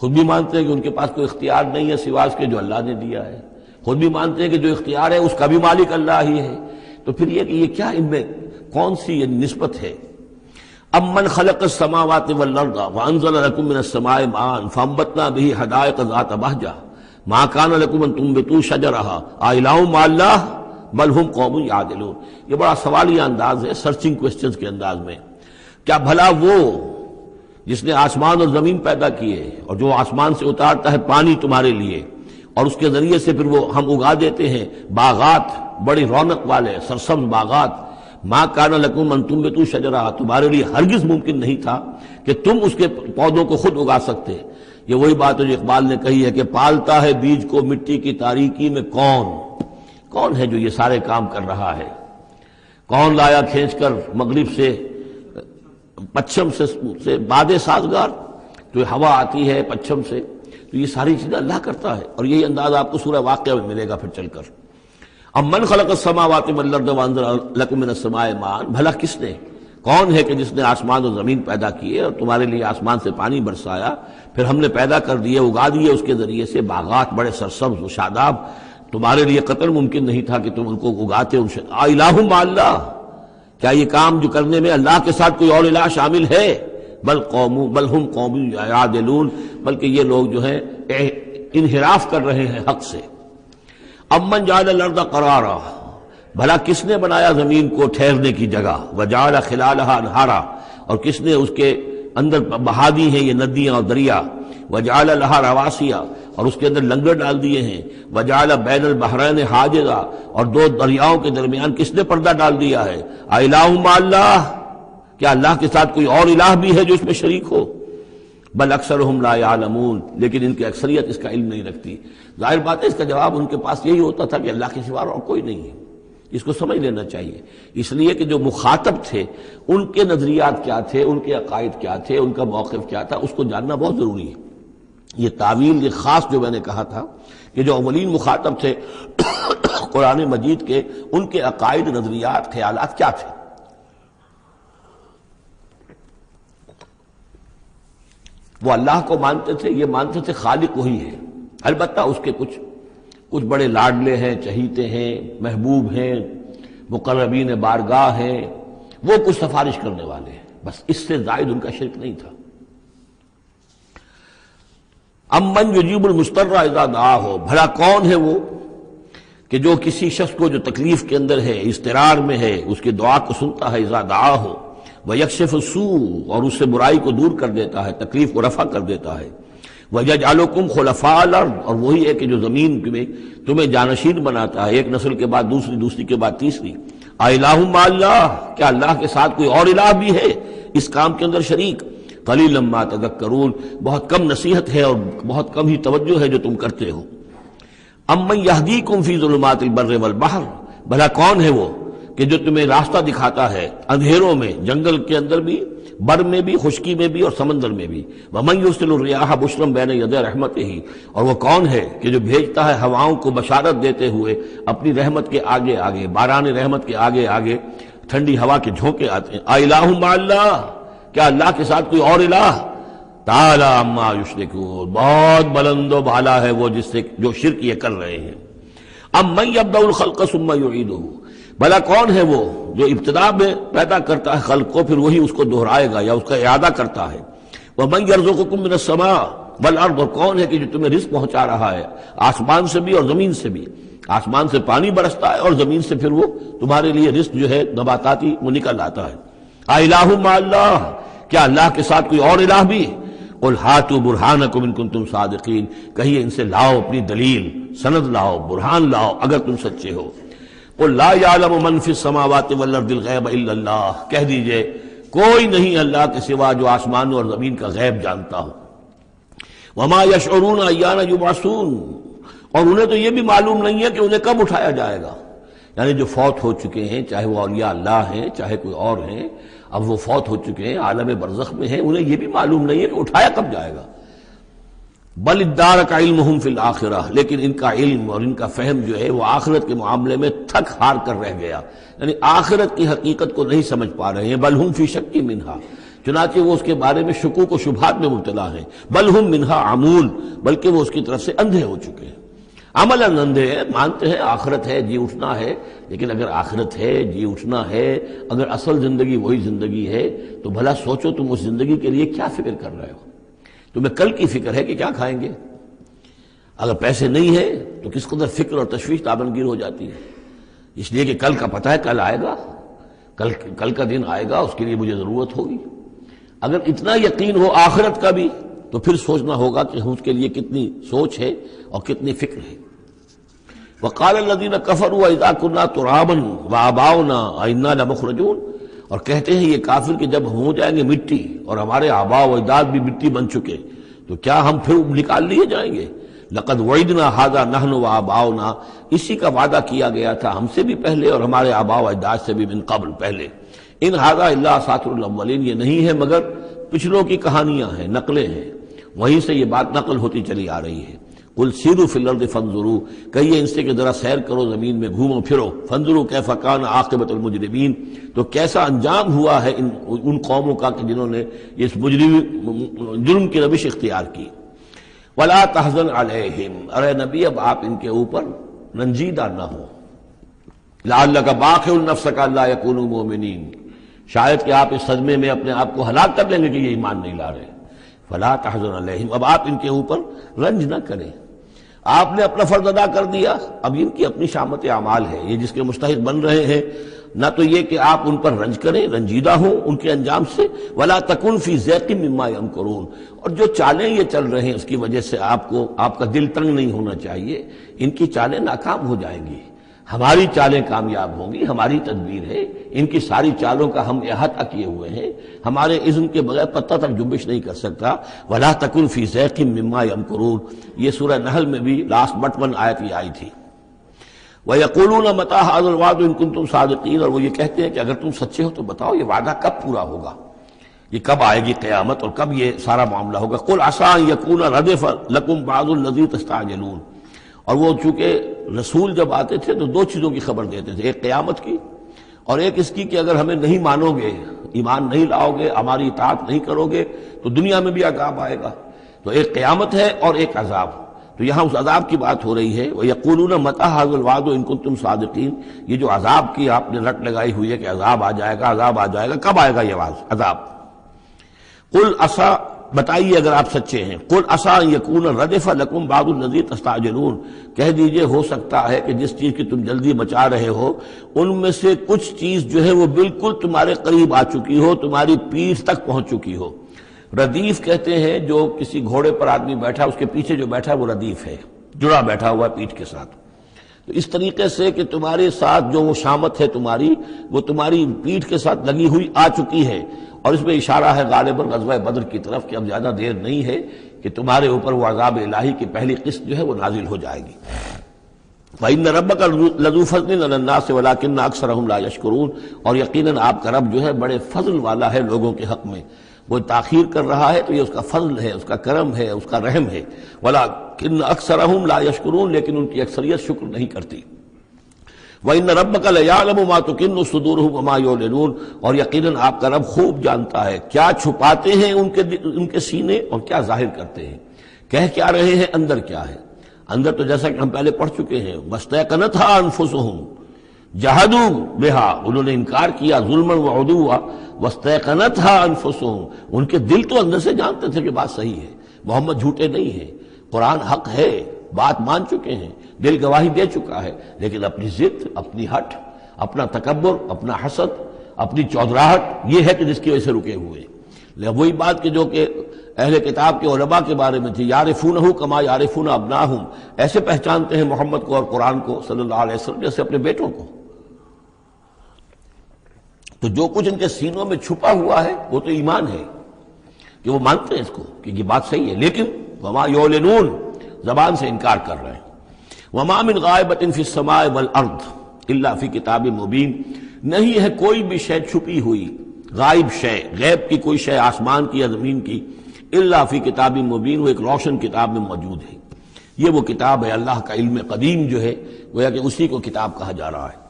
خود بھی مانتے ہیں کہ ان کے پاس کوئی اختیار نہیں ہے سوائے اس کے جو اللہ نے دیا ہے، خود بھی مانتے ہیں کہ جو اختیار ہے اس کا بھی مالک اللہ ہی ہے۔ تو پھر یہ کہ یہ کیا ان میں کون سی یہ نسبت ہے؟ امن خلق السماوات والارض وانزل لكم من السماء ماء فانبتنا به حدائق ذات بہجہ ما كان لكم ان تنبتوا شجرها اإله مع الله بل هم قوم یعدلون۔ یہ بڑا سوالیہ انداز ہے، سرچنگ کوسچنز کے انداز میں۔ کیا بھلا وہ جس نے آسمان اور زمین پیدا کیے اور جو آسمان سے اتارتا ہے پانی تمہارے لیے، اور اس کے ذریعے سے پھر وہ ہم اگا دیتے ہیں باغات، بڑی رونق والے سرسبز باغات، ما کان لکم ان تنبتوا شجرہ، تمہارے لیے ہرگز ممکن نہیں تھا کہ تم اس کے پودوں کو خود اگا سکتے۔ یہ وہی بات ہے جو اقبال نے کہی ہے کہ پالتا ہے بیج کو مٹی کی تاریکی میں کون ہے جو یہ سارے کام کر رہا ہے؟ کون لایا کھینچ کر مغرب سے پچھم سے باد سازگار، تو ہوا آتی ہے پچھم سے، تو یہ ساری چیزیں اللہ کرتا ہے۔ اور یہی انداز آپ کو سورہ واقعہ میں ملے گا پھر چل کر۔ امن خلق السماوات والارض وانزل لکم من السماء ماء، بھلا کس نے، کون ہے کہ جس نے آسمان اور زمین پیدا کیے اور تمہارے لیے آسمان سے پانی برسایا، پھر ہم نے پیدا کر دیے، اگا دیے اس کے ذریعے سے باغات بڑے سرسبز و شاداب، تمہارے لیے قطر ممکن نہیں تھا کہ تم ان کو اگاتے۔ ان سے الہ مع اللہ، کیا یہ کام جو کرنے میں اللہ کے ساتھ کوئی اور الہ شامل ہے؟ بل ہم قوم یعدلون، بلکہ یہ لوگ جو ہیں انحراف کر رہے ہیں حق سے۔ امن جعل الارض قرارا، بھلا کس نے بنایا زمین کو ٹھہرنے کی جگہ، وجعل خلالها انہارا، اور کس نے اس کے اندر بہا دی ہیں یہ ندیاں اور دریا، وجعل لها رواسیا، اور اس کے اندر لنگر ڈال دیے ہیں، وجعل بین البحرین حاجزا، اور دو دریاؤں کے درمیان کس نے پردہ ڈال دیا ہے؟ الہ مع اللہ، کیا اللہ کے ساتھ کوئی اور الہ بھی ہے جو اس میں شریک ہو؟ بل اکثرهم لا يعلمون، لیکن ان کی اکثریت اس کا علم نہیں رکھتی۔ ظاہر بات ہے اس کا جواب ان کے پاس یہی ہوتا تھا کہ اللہ کے سوا اور کوئی نہیں ہے۔ اس کو سمجھ لینا چاہیے، اس لیے کہ جو مخاطب تھے ان کے نظریات کیا تھے، ان کے عقائد کیا تھے، ان کا موقف کیا تھا، اس کو جاننا بہت ضروری ہے۔ یہ تعویل، یہ خاص جو میں نے کہا تھا کہ جو اولین مخاطب تھے قرآن مجید کے، ان کے عقائد، نظریات، خیالات کیا تھے۔ وہ اللہ کو مانتے تھے، یہ مانتے تھے خالق وہی ہے، البتہ اس کے کچھ بڑے لاڈلے ہیں، چہیتے ہیں، محبوب ہیں، مقربین بارگاہ ہیں، وہ کچھ سفارش کرنے والے ہیں، بس اس سے زائد ان کا شرک نہیں تھا۔ امن یجیب المضطر اذا دعاہ، بھلا کون ہے وہ کہ جو کسی شخص کو جو تکلیف کے اندر ہے، اضطرار میں ہے، اس کی دعا کو سنتا ہے، اذا دعاہ ویکشف السوء، اور اس سے برائی کو دور کر دیتا ہے، تکلیف کو رفع کر دیتا ہے، وَيَجْعَلُكُمْ خُلَفَاءَ الْأَرْضِ، اور وہی ہے کہ جو زمین میں تمہیں جانشین بناتا ہے، ایک نسل کے بعد دوسری، دوسری کے بعد تیسری۔ اِلَٰهٌ مَّعَ اللَّهِ، کیا اللہ کے ساتھ کوئی اور الہ بھی ہے اس کام کے اندر شریک؟ قَلِيلًا مَّا تَذَكَّرُونَ، بہت کم نصیحت ہے اور بہت کم ہی توجہ ہے جو تم کرتے ہو۔ اَمَّن يَهْدِيكُمْ فِي ظُلُمَاتِ الْبَرِّ وَالْبَحْرِ، بھلا کون ہے وہ کہ جو تمہیں راستہ دکھاتا ہے اندھیروں میں، جنگل کے اندر بھی، بر میں بھی، خشکی میں بھی اور سمندر میں بھی۔ وَمَن يُرْسِلُ الرِّيَاحَ بُشْرًا بَيْنَ يَدَيْ رَحْمَتِهِ، اور وہ کون ہے کہ جو بھیجتا ہے ہواؤں کو بشارت دیتے ہوئے اپنی رحمت کے آگے آگے، باران رحمت کے آگے آگے ٹھنڈی ہوا کے جھونکے آتے ہیں۔ اِلَٰهٌ مَّعَ اللَّهِ، کیا اللہ کے ساتھ کوئی اور الہ؟ تعالیٰ عما یشرکون، بہت بلند و بالا ہے وہ جس سے جو شرک یہ کر رہے ہیں۔ امن یبدأ الخلق ثم یعیدہ، بھلا کون ہے وہ جو ابتدا میں پیدا کرتا ہے خلق کو، پھر وہی اس کو دہرائے گا یا اس کا اعادہ کرتا ہے۔ وَمَن يَرْزُقُكُم مِّنَ السَّمَاءِ وَالْأَرْضِ، اور کون ہے کہ جو تمہیں رزق پہنچا رہا ہے آسمان سے بھی اور زمین سے بھی، آسمان سے پانی برستا ہے اور زمین سے پھر وہ تمہارے لیے رزق جو ہے نباتاتی وہ نکل آتا ہے۔ اِلَٰهٌ مَّعَ اللَّهِ، کیا اللہ کے ساتھ کوئی اور الہ بھی؟ قُلْ هَاتُوا بُرْهَانَكُمْ إِن كُنتُمْ صَادِقِينَ، کہیے ان سے لاؤ اپنی دلیل، سند لاؤ، برہان لاؤ اگر تم سچے ہو۔ قُلْ لَا يَعْلَمُ مَن فِي السَّمَاوَاتِ وَالْأَرْضِ الْغَيْبَ إِلَّا اللَّهُ، کہہ دیجئے کوئی نہیں اللہ کے سوا جو آسمانوں اور زمین کا غیب جانتا ہو۔ وَمَا يَشْعُرُونَ أَيَّانَ يُبْعَثُونَ، اور انہیں تو یہ بھی معلوم نہیں ہے کہ انہیں کب اٹھایا جائے گا۔ یعنی جو فوت ہو چکے ہیں، چاہے وہ اولیاء اللہ ہیں چاہے کوئی اور ہیں، اب وہ فوت ہو چکے ہیں، عالم برزخ میں ہیں، انہیں یہ بھی معلوم نہیں ہے کہ اٹھایا کب جائے گا۔ بل ادارک علمہم فی الآخرہ، لیکن ان کا علم اور ان کا فہم جو ہے وہ آخرت کے معاملے میں تھک ہار کر رہ گیا، یعنی آخرت کی حقیقت کو نہیں سمجھ پا رہے ہیں۔ بل ہم فی شک منہا، چنانچہ وہ اس کے بارے میں شکوک و شبہات میں مبتلا ہیں۔ بل ہم منہا عمون، بلکہ وہ اس کی طرف سے اندھے ہو چکے ہیں، عملاً اندھے ہیں، مانتے ہیں آخرت ہے، جی اٹھنا ہے، لیکن اگر آخرت ہے، جی اٹھنا ہے، اگر اصل زندگی وہی زندگی ہے تو بھلا سوچو تم اس زندگی کے لیے کیا فکر کر رہے ہو؟ تمہیں کل کی فکر ہے کہ کیا کھائیں گے؟ اگر پیسے نہیں ہے تو کس قدر فکر اور تشویش تابنگیر ہو جاتی ہے، اس لیے کہ کل کا پتہ ہے کل آئے گا، کل کا دن آئے گا، اس کے لیے مجھے ضرورت ہوگی۔ اگر اتنا یقین ہو آخرت کا بھی تو پھر سوچنا ہوگا کہ اس کے لیے کتنی سوچ ہے اور کتنی فکر ہے۔ وقال الذین کفروا اذا کنا ترابا وآباؤنا انا لمخرجون، اور کہتے ہیں یہ کافر کہ جب ہو جائیں گے مٹی اور ہمارے آباء و اجداد بھی مٹی بن چکے تو کیا ہم پھر نکال لیے جائیں گے؟ لقد وعدنا ھذا نحن وآباؤنا، اسی کا وعدہ کیا گیا تھا ہم سے بھی پہلے اور ہمارے آباء و اجداد سے بھی من قبل پہلے۔ ان ھذا الا اساطیر الاولین، یہ نہیں ہے مگر پچھلوں کی کہانیاں ہیں، نقلیں ہیں، وہیں سے یہ بات نقل ہوتی چلی آ رہی ہے۔ قل سیروا فی الارض فانظروا، کہیے ان سے کہ ذرا سیر کرو زمین میں، گھومو پھرو، فانظروا کیف کان عاقبۃ المجرمین، تو کیسا انجام ہوا ہے ان قوموں کا کہ جنہوں نے اس جرم کی روش اختیار کی۔ ولا تحزن علیہم، ارے نبی اب آپ ان کے اوپر رنجیدہ نہ ہو، لعلک باخع نفسک الا یکونوا مؤمنین، شاید کہ آپ اس صدمے میں اپنے آپ کو ہلاک کر لیں گے کہ یہ ایمان نہیں لا رہے۔ فلا تحزن علیہم، اب آپ ان کے اوپر رنج نہ کریں، آپ نے اپنا فرض ادا کر دیا، اب ان کی اپنی شامت اعمال ہے، یہ جس کے مستحق بن رہے ہیں، نہ تو یہ کہ آپ ان پر رنج کریں، رنجیدہ ہوں ان کے انجام سے، ولا تکن فی ضیق مما یمکرون، اور جو چالیں یہ چل رہے ہیں اس کی وجہ سے آپ کا دل تنگ نہیں ہونا چاہیے، ان کی چالیں ناکام ہو جائیں گی، ہماری چالیں کامیاب ہوں گی، ہماری تدبیر ہے، ان کی ساری چالوں کا ہم احاطہ کیے ہوئے ہیں، ہمارے اذن کے بغیر پتہ تک جنبش نہیں کر سکتا۔ ولا تکن فی ضیق مما یمکرون، یہ سورہ نحل میں بھی لاسٹ بٹ 1 آیت یہ آئی تھی۔ وَيَقُولُونَ مَتَىٰ هَٰذَا الْوَعْدُ إِن كُنتُمْ صَادِقِينَ، اور وہ یہ کہتے ہیں کہ اگر تم سچے ہو تو بتاؤ یہ وعدہ کب پورا ہوگا، یہ کب آئے گی قیامت اور کب یہ سارا معاملہ ہوگا۔ قُلْ عَسَىٰ أَن يَكُونَ رَدِفَ لَكُمْ بَعْضُ الَّذِي تَسْتَعْجِلُونَ، اور وہ چونکہ رسول جب آتے تھے تو 2 چیزوں کی خبر دیتے تھے، ایک قیامت کی اور ایک اس کی کہ اگر ہمیں نہیں مانو گے، ایمان نہیں لاؤ گے، ہماری اطاعت نہیں کرو گے تو دنیا میں بھی عذاب آئے گا، تو ایک قیامت ہے اور ایک عذاب، تو یہاں اس عذاب کی بات ہو رہی ہے۔ وَيَقُولُونَ مَتَىٰ هَٰذَا الْوَعْدُ إِن كُنتُمْ صَادِقِينَ، یہ جو عذاب کی آپ نے رٹ لگائی ہوئی ہے کہ عذاب آ جائے گا، عذاب آ جائے گا، کب آئے گا یہ عذاب؟ قُلْ عَسَىٰ، بتائیے اگر آپ سچے ہیں، قُلْ عَسَىٰ أَن يَكُونَ رَدِفَ لَكُمْ بَعْضُ الَّذِي تَسْتَعْجِلُونَ، کہہ دیجئے ہو سکتا ہے کہ جس چیز کی تم جلدی مچا رہے ہو ان میں سے کچھ چیز جو ہے وہ بالکل تمہارے قریب آ چکی ہو، تمہاری پیٹھ تک پہنچ چکی ہو۔ ردیف کہتے ہیں جو کسی گھوڑے پر آدمی بیٹھا اس کے پیچھے جو بیٹھا وہ ردیف ہے، جڑا بیٹھا ہوا پیٹھ کے ساتھ، تو اس طریقے سے کہ تمہارے ساتھ جو وہ شامت ہے تمہاری، وہ تمہاری پیٹھ کے ساتھ لگی ہوئی آ چکی ہے، اور اس میں اشارہ ہے غالباً غزوہ بدر کی طرف کہ اب زیادہ دیر نہیں ہے کہ تمہارے اوپر وہ عذاب الہی کی پہلی قسط جو ہے وہ نازل ہو جائے گی۔ وَإِنَّ رَبَّكَ لَذُو فَضْلٍ عَلَى النَّاسِ وَلَٰكِنَّ أَكْثَرَهُمْ لَا يَشْكُرُونَ، اور یقیناً آپ کا رب جو ہے بڑے فضل والا ہے لوگوں کے حق میں، وہ تاخیر کر رہا ہے تو یہ اس کا فضل ہے، اس کا کرم ہے، اس کا رحم ہے۔ وَلَٰكِنَّ أَكْثَرَهُمْ لَا يَشْكُرُونَ، لیکن ان کی اکثریت شکر نہیں کرتی۔ وَإِنَّ رَبَّكَ لَيَعْلَمُ مَا تُكِنُّ صُدُورُهُمْ وَمَا يُعْلِنُونَ، اور یقیناً آپ کا رب خوب جانتا ہے کیا چھپاتے ہیں ان کے سینے اور کیا ظاہر کرتے ہیں، کہہ کیا رہے ہیں، اندر کیا ہے۔ اندر تو جیسا کہ ہم پہلے پڑھ چکے ہیں، وَاسْتَيْقَنَتْهَا أَنفُسُهُمْ جَحَدُوا بِهَا، انہوں نے انکار کیا ظلمًا وعدوا، وَاسْتَيْقَنَتْهَا أَنفُسُهُمْ، ان کے دل تو اندر سے جانتے تھے کہ بات صحیح ہے، محمد جھوٹے نہیں ہیں، قرآن حق ہے، بات مان چکے ہیں، دل گواہی دے چکا ہے، لیکن اپنی ضد، اپنی ہٹ، اپنا تکبر، اپنا حسد، اپنی چودراہٹ، یہ ہے کہ جس کی وجہ سے رکے ہوئے۔ وہی بات کہ جو کہ اہل کتاب کے علماء کے بارے میں تھی، یعرفونہ کما یعرفون ابناہم، ایسے پہچانتے ہیں محمد کو اور قرآن کو صلی اللہ علیہ وسلم جیسے اپنے بیٹوں کو۔ تو جو کچھ ان کے سینوں میں چھپا ہوا ہے وہ تو ایمان ہے کہ وہ مانتے ہیں اس کو کہ یہ بات صحیح ہے، لیکن وما یعلنون، زبان سے انکار کر رہے ہیں۔ وما من غائبۃ فی السماء والارض الا فی کتاب مبین، نہیں ہے کوئی بھی شے چھپی ہوئی، غائب شے، غیب کی کوئی شے آسمان کی یا زمین کی، الا فی کتاب مبین، وہ ایک روشن کتاب میں موجود ہے۔ یہ وہ کتاب ہے، اللہ کا علم قدیم جو ہے گویا کہ اسی کو کتاب کہا جا رہا ہے۔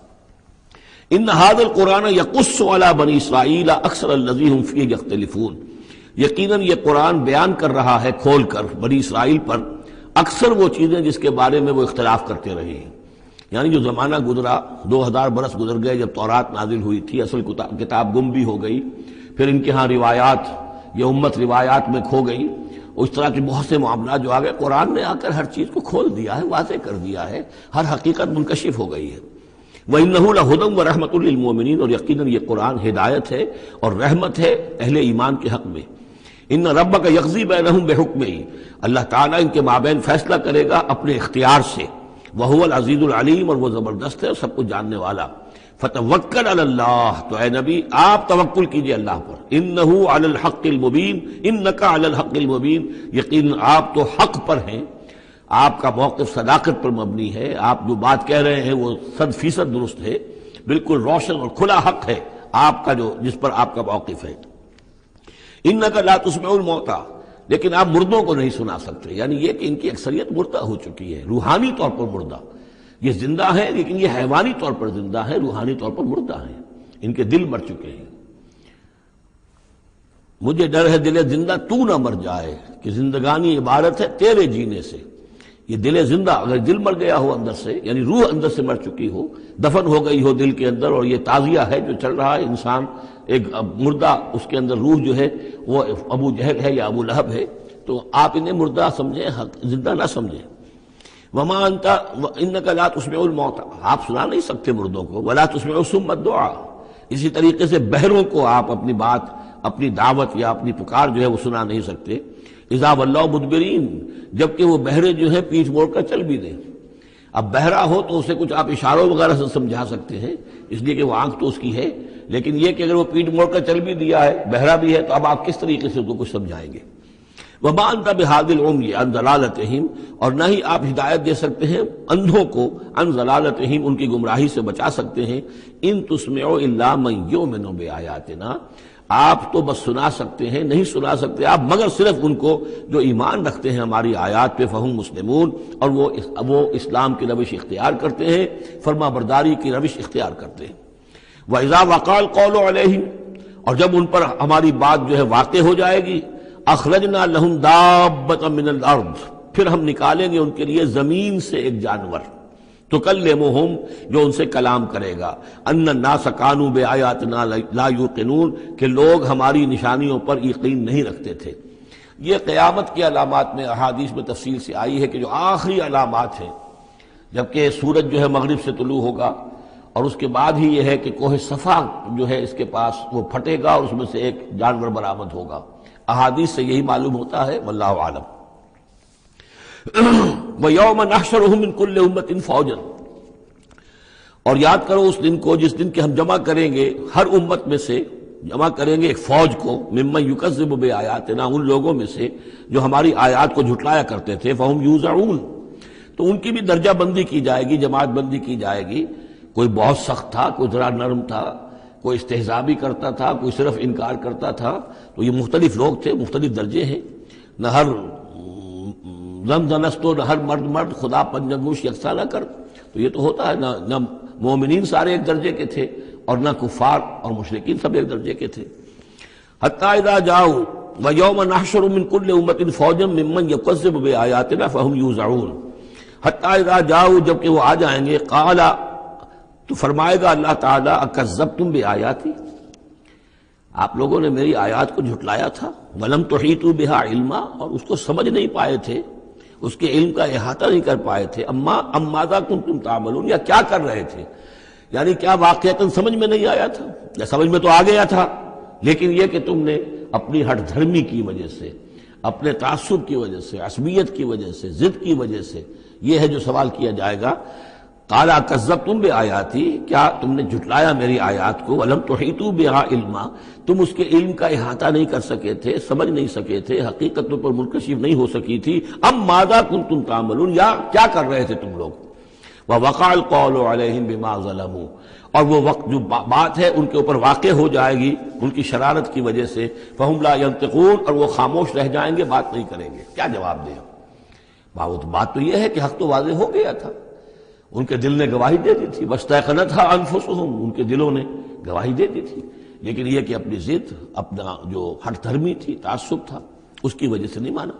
ان ھذا القرآن یقص علی بنی اسرائیل اکثر الذی ھم فیہ یختلفون، یقیناً یہ قرآن بیان کر رہا ہے کھول کر بنی اسرائیل پر اکثر وہ چیزیں جس کے بارے میں وہ اختلاف کرتے رہے ہیں، یعنی جو زمانہ گزرا، 2000 برس گزر گئے جب تورات نازل ہوئی تھی، اصل کتاب گم بھی ہو گئی، پھر ان کے ہاں روایات، یہ امت روایات میں کھو گئی، اس طرح کے بہت سے معاملات جو آ گئے، قرآن نے آ کر ہر چیز کو کھول دیا ہے، واضح کر دیا ہے، ہر حقیقت منکشف ہو گئی ہے۔ وَإِنَّهُ لَهُدًى وَرَحْمَةٌ لِّلْمُؤْمِنِينَ، اور یقیناً یہ قرآن ہدایت ہے اور رحمت ہے اہل ایمان کے حق میں۔ ان ربک یقضی بینہم بحکمہ، اللہ تعالیٰ ان کے مابین فیصلہ کرے گا اپنے اختیار سے، وہو العزیز العلیم، اور وہ زبردست ہے اور سب کچھ جاننے والا۔ فتوکل علی اللہ، تو اے نبی آپ توکل کیجئے اللہ پر، انہ علی الحق المبین، انک علی الحق المبین، یقیناً آپ تو حق پر ہیں، آپ کا موقف صداقت پر مبنی ہے، آپ جو بات کہہ رہے ہیں وہ 100% درست ہے، بالکل روشن اور کھلا حق ہے آپ کا جو جس پر آپ کا موقف ہے۔ انک لا تسمع الموتى، لیکن آپ مردوں کو نہیں سنا سکتے، یعنی یہ کہ ان کی اکثریت مردہ ہو چکی ہے، روحانی طور پر مردہ، یہ زندہ ہیں لیکن یہ حیوانی طور پر زندہ ہیں، روحانی طور پر مردہ ہیں، ان کے دل مر چکے ہیں۔ مجھے ڈر ہے دل زندہ تو نہ مر جائے، کہ زندگانی عبارت ہے تیرے جینے سے۔ یہ دل زندہ، اگر دل مر گیا ہو اندر سے، یعنی روح اندر سے مر چکی ہو، دفن ہو گئی ہو دل کے اندر، اور یہ تعزیہ ہے جو چل رہا ہے، انسان ایک مردہ، اس کے اندر روح جو ہے وہ ابو جہل ہے یا ابو لہب ہے، تو آپ انہیں مردہ سمجھیں، زندہ نہ سمجھیں۔ وما انت انک لا تسمع الموتى، آپ سنا نہیں سکتے مردوں کو، ولا تسمع الصم الدعاء، اسی طریقے سے بہروں کو آپ اپنی بات، اپنی دعوت یا اپنی پکار جو ہے وہ سنا نہیں سکتے۔ اذا ولوا مدبرین، جبکہ وہ بہرے جو ہے پیٹھ موڑ کر چل بھی دیں۔ اب بہرا ہو تو اسے کچھ آپ اشاروں وغیرہ سے سمجھا سکتے ہیں، اس لیے کہ وہ آنکھ تو اس کی ہے، لیکن یہ کہ اگر وہ پیٹھ موڑ کر چل بھی دیا ہے، بہرا بھی ہے، تو اب آپ کس طریقے سے اس کو کچھ سمجھائیں گے؟ وما انت بہادی العمی عن ضلالتہم، اور نہ ہی آپ ہدایت دے سکتے ہیں اندھوں کو، عن ضلالتہم، ان کی گمراہی سے بچا سکتے ہیں۔ ان تسمع الا من یؤمن بآیاتنا، آپ تو بس سنا سکتے ہیں، نہیں سنا سکتے آپ مگر صرف ان کو جو ایمان رکھتے ہیں ہماری آیات پہ، فہم مسلمون، اور وہ اسلام کی روش اختیار کرتے ہیں، فرما برداری کی روش اختیار کرتے ہیں۔ وَإِذَا وَقَعَ الْقَوْلُ عَلَيْهِمْ، اور جب ان پر ہماری بات جو ہے واقع ہو جائے گی، اخرجنا لہم دابۃ من الارض، پھر ہم نکالیں گے ان کے لیے زمین سے ایک جانور، تکلمہم، جو ان سے کلام کرے گا، ان الناس کانوا بآیاتنا لا یوقنون، کہ لوگ ہماری نشانیوں پر یقین نہیں رکھتے تھے۔ یہ قیامت کی علامات میں احادیث میں تفصیل سے آئی ہے کہ جو آخری علامات ہیں، جبکہ سورج جو ہے مغرب سے طلوع ہوگا، اور اس کے بعد ہی یہ ہے کہ کوہ صفا جو ہے اس کے پاس وہ پھٹے گا اور اس میں سے ایک جانور برآمد ہوگا۔ احادیث سے یہی معلوم ہوتا ہے، واللہ اعلم۔ وَيَوْمَ نَحْشُرُهُم مِّن كُلِّ أُمَّةٍ فَوْجًا، اور یاد کرو اس دن کو جس دن کہ ہم جمع کریں گے ہر امت میں سے، جمع کریں گے ایک فوج کو، ممن یکذب بآیاتنا، ان لوگوں میں سے جو ہماری آیات کو جھٹلایا کرتے تھے، فہم یوزعون، تو ان کی بھی درجہ بندی کی جائے گی، جماعت بندی کی جائے گی۔ کوئی بہت سخت تھا، کوئی ذرا نرم تھا، کوئی استہزاء بھی کرتا تھا، کوئی صرف انکار کرتا تھا، تو یہ مختلف لوگ تھے، مختلف درجے ہیں۔ نہ ہر زنستو، نہ ہر مرد خدا پنجنگوش یکساں نہ کر، تو یہ تو ہوتا ہے، نہ مومنین سارے ایک درجے کے تھے، اور نہ کفار اور مشرکین سب ایک درجے کے تھے۔ حتی اذا جاؤ ویوم نحشر من کل امۃ فوجا ممن یکذب بآیاتنا فہم یوزعون، حتی اذا جاؤ، جبکہ وہ آ جائیں گے، قال، تو فرمائے گا اللہ تعالیٰ، اکذبتم بآیاتی، آپ لوگوں نے میری آیات کو جھٹلایا تھا، ولم تحیطوا بہا علما، اور اس کو سمجھ نہیں پائے تھے، اس کے علم کا احاطہ نہیں کر پائے تھے، ام ماذا کنتم تعملون، یا کیا کر رہے تھے، یعنی کیا واقعتاً سمجھ میں نہیں آیا تھا، یا سمجھ میں تو آ گیا تھا، لیکن یہ کہ تم نے اپنی ہٹ دھرمی کی وجہ سے، اپنے تعصب کی وجہ سے، عصبیت کی وجہ سے، ضد کی وجہ سے، یہ ہے جو سوال کیا جائے گا۔ قال کذبتم بآیاتی، کیا تم نے جھٹلایا میری آیات کو، ولم تحیطوا بہا علما، تم اس کے علم کا احاطہ نہیں کر سکے تھے، سمجھ نہیں سکے تھے، حقیقتوں پر منکشف نہیں ہو سکی تھی، ام ماذا کنتم تعملون، یا کیا کر رہے تھے تم لوگ۔ ووقع القول علیہم بما ظلموا، اور وہ وقت جو بات ہے ان کے اوپر واقع ہو جائے گی ان کی شرارت کی وجہ سے، فہم لا ینطقون، اور وہ خاموش رہ جائیں گے، بات نہیں کریں گے، کیا جواب دیں۔ بات تو یہ ہے کہ حق تو واضح ہو گیا تھا، ان کے دل نے گواہی دے دی تھی، واستيقنتها انفسهم، ان کے دلوں نے گواہی دے دی تھی، لیکن یہ کہ اپنی ضد، اپنا جو ہٹ دھرمی تھی، تعصب تھا، اس کی وجہ سے نہیں مانا۔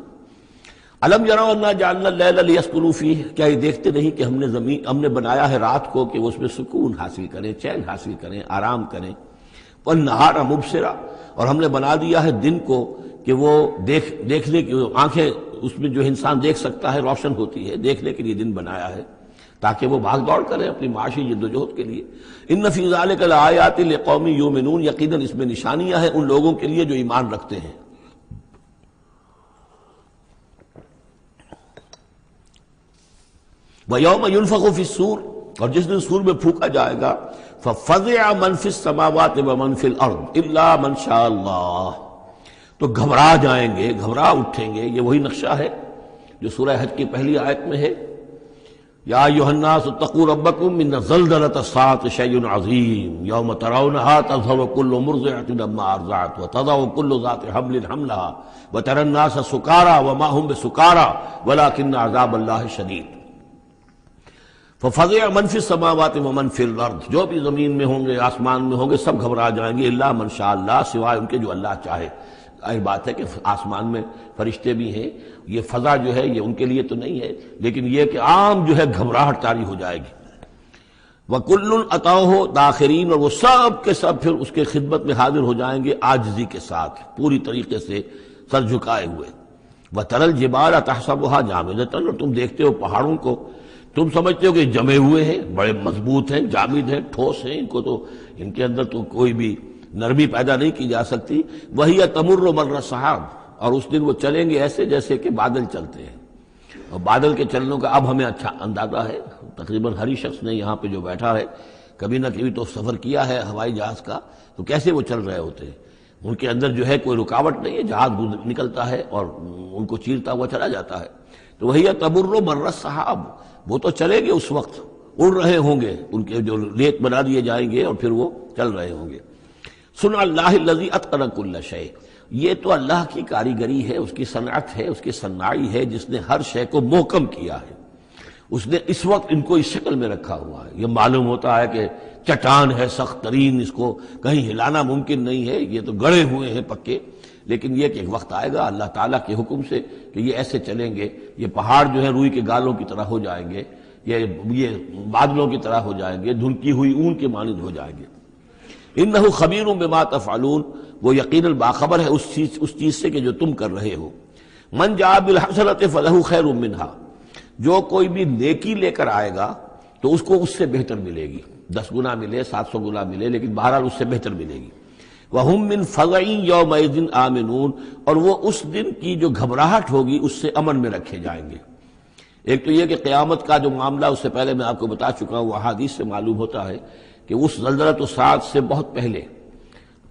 الم یروا انا جعلنا اللیل لیسکنوا فیہ، کیا یہ دیکھتے نہیں کہ ہم نے بنایا ہے رات کو کہ وہ اس میں سکون حاصل کریں، چین حاصل کریں، آرام کریں، والنہار مبصرا، اور ہم نے بنا دیا ہے دن کو کہ وہ دیکھنے کی آنکھیں اس میں جو انسان دیکھ سکتا ہے روشن ہوتی ہے، دیکھنے کے لیے دن بنایا ہے تاکہ وہ بھاگ دوڑ کریں اپنی معاشی جدوجہد کے لیے۔ ان فی ذلک لآیات لقوم یؤمنون، یقیناً اس میں نشانیاں ہیں ان لوگوں کے لیے جو ایمان رکھتے ہیں۔ وَيَوْمَ يُنفَخُ فِي الصُّورِ، اور جس دن سور میں پھونکا جائے گا، فَفَزِعَ مَنْ فِي السَّمَاوَاتِ وَمَنْ فِي الْأَرْضِ إِلَّا مَنْ شَاءَ اللَّهُ، تو گھبرا جائیں گے، گھبرا اٹھیں گے۔ یہ وہی نقشہ ہے جو سورہ حج کی پہلی آیت میں ہے، یا ایھا الناس اتقوا ربکم ان زلزلۃ الساعۃ شیء عظیم یوم ترونها تذہل کل مرضعۃ عما ارضعت وتضع کل ذات حمل حملها وترى الناس سکارى وما هم بسکارى ولكن عذاب اللہ شدید۔ ففزع من فی السماوات ومن فی الارض، جو بھی زمین میں ہوں گے آسمان میں ہوں گے سب گھبرا جائیں گے، الا من شاء اللہ، سوائے ان کے جو اللہ چاہے۔ ظاہر بات ہے کہ آسمان میں فرشتے بھی ہیں، یہ فضا جو ہے یہ ان کے لیے تو نہیں ہے، لیکن یہ کہ عام جو ہے گھبراہٹ طاری ہو جائے گی۔ وَكُلٌّ أَتَوْهُ دَاخِرِينَ، اور وہ سب کے سب پھر اس کے خدمت میں حاضر ہو جائیں گے عاجزی کے ساتھ، پوری طریقے سے سر جھکائے ہوئے۔ وَتَرَى الْجِبَالَ تَحْسَبُهَا جَامِدَةً، اور تم دیکھتے ہو پہاڑوں کو، تم سمجھتے ہو کہ جمے ہوئے ہیں، بڑے مضبوط ہیں، جامد ہیں، ٹھوس ہیں، ان کو تو ان کے اندر تو کوئی بھی نرمی پیدا نہیں کی جا سکتی۔ وَهِيَ تَمُرُّ مَرَّ السَّحَابِ، اور اس دن وہ چلیں گے ایسے جیسے کہ بادل چلتے ہیں۔ اور بادل کے چلنوں کا اب ہمیں اچھا اندازہ ہے، تقریباً ہر ہی شخص نے یہاں پہ جو بیٹھا ہے کبھی نہ کبھی تو سفر کیا ہے ہوائی جہاز کا، تو کیسے وہ چل رہے ہوتے ہیں۔ ان کے اندر جو ہے کوئی رکاوٹ نہیں ہے، جہاز نکلتا ہے اور ان کو چیرتا ہوا چلا جاتا ہے۔ تو وہی تمر مر السحاب، وہ تو چلیں گے اس وقت، اڑ رہے ہوں گے، ان کے جو ریت بنا دیے جائیں گے اور پھر وہ چل رہے ہوں گے۔ سن اللہ الذی اتقن کل شیء، یہ تو اللہ کی کاریگری ہے، اس کی صنعت ہے، اس کی صنائی ہے، جس نے ہر شے کو محکم کیا ہے۔ اس نے اس وقت ان کو اس شکل میں رکھا ہوا ہے۔ یہ معلوم ہوتا ہے کہ چٹان ہے سخت ترین، اس کو کہیں ہلانا ممکن نہیں ہے، یہ تو گڑے ہوئے ہیں پکے، لیکن یہ کہ ایک وقت آئے گا اللہ تعالیٰ کے حکم سے کہ یہ ایسے چلیں گے، یہ پہاڑ جو ہے روئی کے گالوں کی طرح ہو جائیں گے، یہ بادلوں کی طرح ہو جائیں گے، دھنکی ہوئی اون کے مانند ہو جائیں گے۔ انہ خبیر بما تفعلون، وہ یقیناً باخبر ہے اس چیز سے کہ جو تم کر رہے ہو۔ من جاء بالحسنۃ فلہ خیر منہا، جو کوئی بھی نیکی لے کر آئے گا تو اس کو اس سے بہتر ملے گی، 10 گنا ملے، 700 گنا ملے، لیکن بہرحال اس سے بہتر ملے گی۔ وَهُم مِّن فَزَعٍ يَوْمَئِذٍ آمِنُونَ، اور وہ اس دن کی جو گھبراہٹ ہوگی اس سے امن میں رکھے جائیں گے۔ ایک تو یہ کہ قیامت کا جو معاملہ اس سے پہلے میں آپ کو بتا چکا ہوں، احادیث سے معلوم ہوتا ہے کہ اس زلزلۃ الساعۃ سے بہت پہلے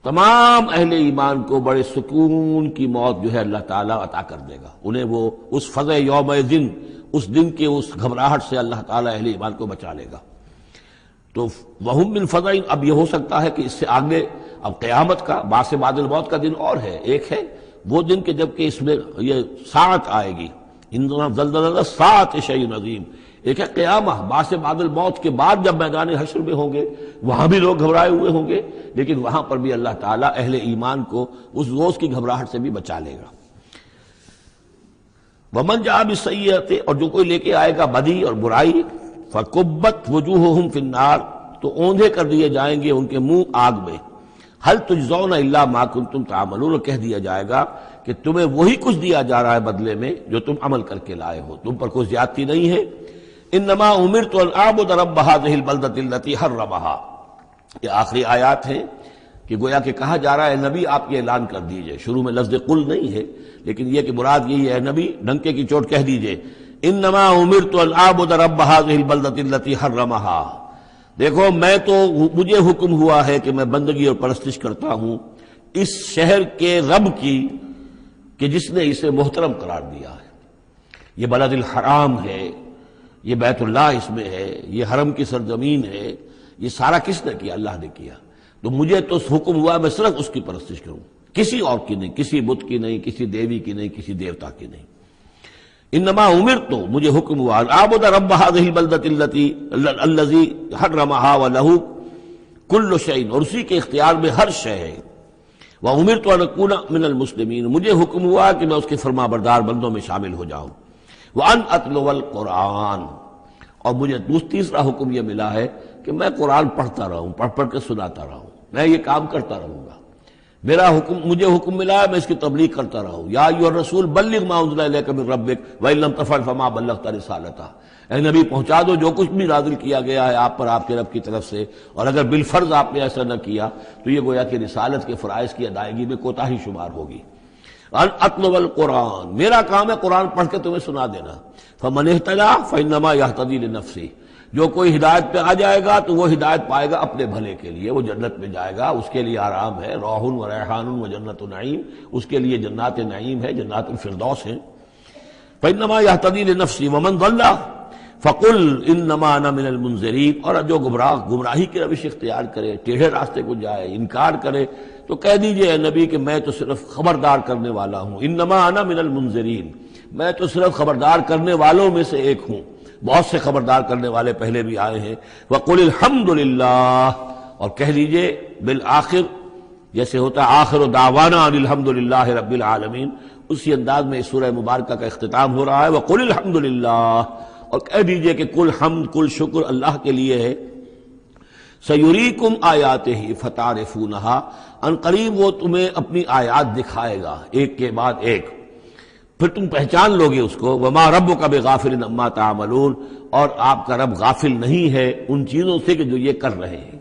تمام اہل ایمان کو بڑے سکون کی موت جو ہے اللہ تعالیٰ عطا کر دے گا، انہیں وہ اس فزع یومئذ، اس دن کے اس گھبراہٹ سے اللہ تعالیٰ اہل ایمان کو بچا لے گا۔ تو وَهُم مِّن فَزَعٍ، اب یہ ہو سکتا ہے کہ اس سے آگے اب قیامت کا باعث بعد الموت کا دن اور ہے، ایک ہے وہ دن کہ جب کہ اس میں یہ ساعت آئے گی، اِنَّ زَلْزَلَةَ السَّاعَةِ شَيْءٌ عَظِيمٌ، ایک ہے قیامہ باعث بعد الموت کے بعد جب میدان حشر میں ہوں گے، وہاں بھی لوگ گھبرائے ہوئے ہوں گے، لیکن وہاں پر بھی اللہ تعالیٰ اہل ایمان کو اس روز کی گھبراہٹ سے بھی بچا لے گا۔ وَمَنْ جَاءَ بِالسَّيِّئَةِ، اور جو کوئی لے کے آئے گا بدی اور برائی، فَكُبَّتْ وُجُوهُهُمْ فِي النَّارِ، تو اوندھے کر دیے جائیں گے ان کے منہ آگ میں۔ هَلْ تُجْزَوْنَ إِلَّا مَا كُنتُمْ تَعْمَلُونَ، کہہ دیا جائے گا کہ تمہیں وہی کچھ دیا جا رہا ہے بدلے میں جو تم عمل کر کے لائے ہو، تم پر کوئی زیادتی نہیں ہے۔ انما امرت ان اعبد رب هذه البلدة التي حرمها، یہ آخری آیات ہیں کہ گویا کہ کہا جا رہا ہے نبی آپ یہ اعلان کر دیجئے، شروع میں لفظ قل نہیں ہے لیکن یہ کہ مراد یہی ہے نبی ڈنکے کی چوٹ کہہ دیجئے، انما امرت ان اعبد رب هذه البلدة التي حرمها، دیکھو میں تو مجھے حکم ہوا ہے کہ میں بندگی اور پرستش کرتا ہوں اس شہر کے رب کی کہ جس نے اسے محترم قرار دیا ہے۔ یہ بلد الحرام ہے، یہ بیت اللہ اس میں ہے، یہ حرم کی سرزمین ہے، یہ سارا کس نے کیا؟ اللہ نے کیا۔ تو مجھے تو حکم ہوا میں صرف اس کی پرستش کروں، کسی اور کی نہیں، کسی بت کی نہیں، کسی دیوی کی نہیں، کسی دیوتا کی نہیں۔ انما امرت، مجھے حکم ہوا اعبد رب هذه البلدة الذي حرمها وله كل شيء، اور اسی کے اختیار میں ہر شے ہے۔ وامرت ان اكون من المسلمین، مجھے حکم ہوا کہ میں اس کے فرما بردار بندوں میں شامل ہو جاؤں۔ وان اتلو القرآن، اور مجھے تیسرا حکم یہ ملا ہے کہ میں قرآن پڑھتا رہوں، پڑھ پڑھ کے سناتا رہوں، میں یہ کام کرتا رہوں گا۔ میرا حکم، مجھے حکم ملا ہے میں اس کی تبلیغ کرتا رہوں۔ یا ایھا الرسول بلغ ما انزل الیک من ربک وان لم تفعل فما بلغت رسالتہ، اے نبی پہنچا دو جو کچھ بھی نازل کیا گیا ہے آپ پر آپ کے رب کی طرف سے، اور اگر بالفرض آپ نے ایسا نہ کیا تو یہ گویا کہ رسالت کے فرائض کی ادائیگی میں کوتاہی شمار ہوگی۔ ان اطلب القرآن، میرا کام ہے قرآن پڑھ کے تمہیں سنا دینا. فمن اہتدی فانما یہتدی لنفسہ، جو کوئی ہدایت پہ آ جائے گا تو وہ ہدایت پائے گا اپنے بھلے کے لیے، وہ جنت میں جائے گا، اس کے لیے آرام ہے، روح و ریحان و جنت نعیم، اس کے لیے جنات نعیم ہے، جنات الفردوس ہے. فانما یہتدی لنفسہ ومن ضل فقل انما انا من المنذرین، اور جو گمراہی کی روش اختیار کرے، ٹیڑھے راستے کو جائے، انکار کرے، تو کہہ دیجئے اے نبی کہ میں تو صرف خبردار کرنے والا ہوں. انما انا من المنذرین، میں تو صرف خبردار کرنے والوں میں سے ایک ہوں، بہت سے خبردار کرنے والے پہلے بھی آئے ہیں. وقل الحمد للہ، اور کہہ دیجئے بالآخر، جیسے ہوتا ہے آخر دعوانا ان الحمد للہ رب العالمین، اسی انداز میں اس سورہ مبارکہ کا اختتام ہو رہا ہے. وقل الحمد للہ، اور کہہ دیجئے کہ کل حمد کل شکر اللہ کے لیے ہے. سیریکم آیاتہ فتعرفونہا، ان قریب وہ تمہیں اپنی آیات دکھائے گا ایک کے بعد ایک، پھر تم پہچان لوگے اس کو. وما ربک بغافل عما تعملون، اور آپ کا رب غافل نہیں ہے ان چیزوں سے کہ جو یہ کر رہے ہیں.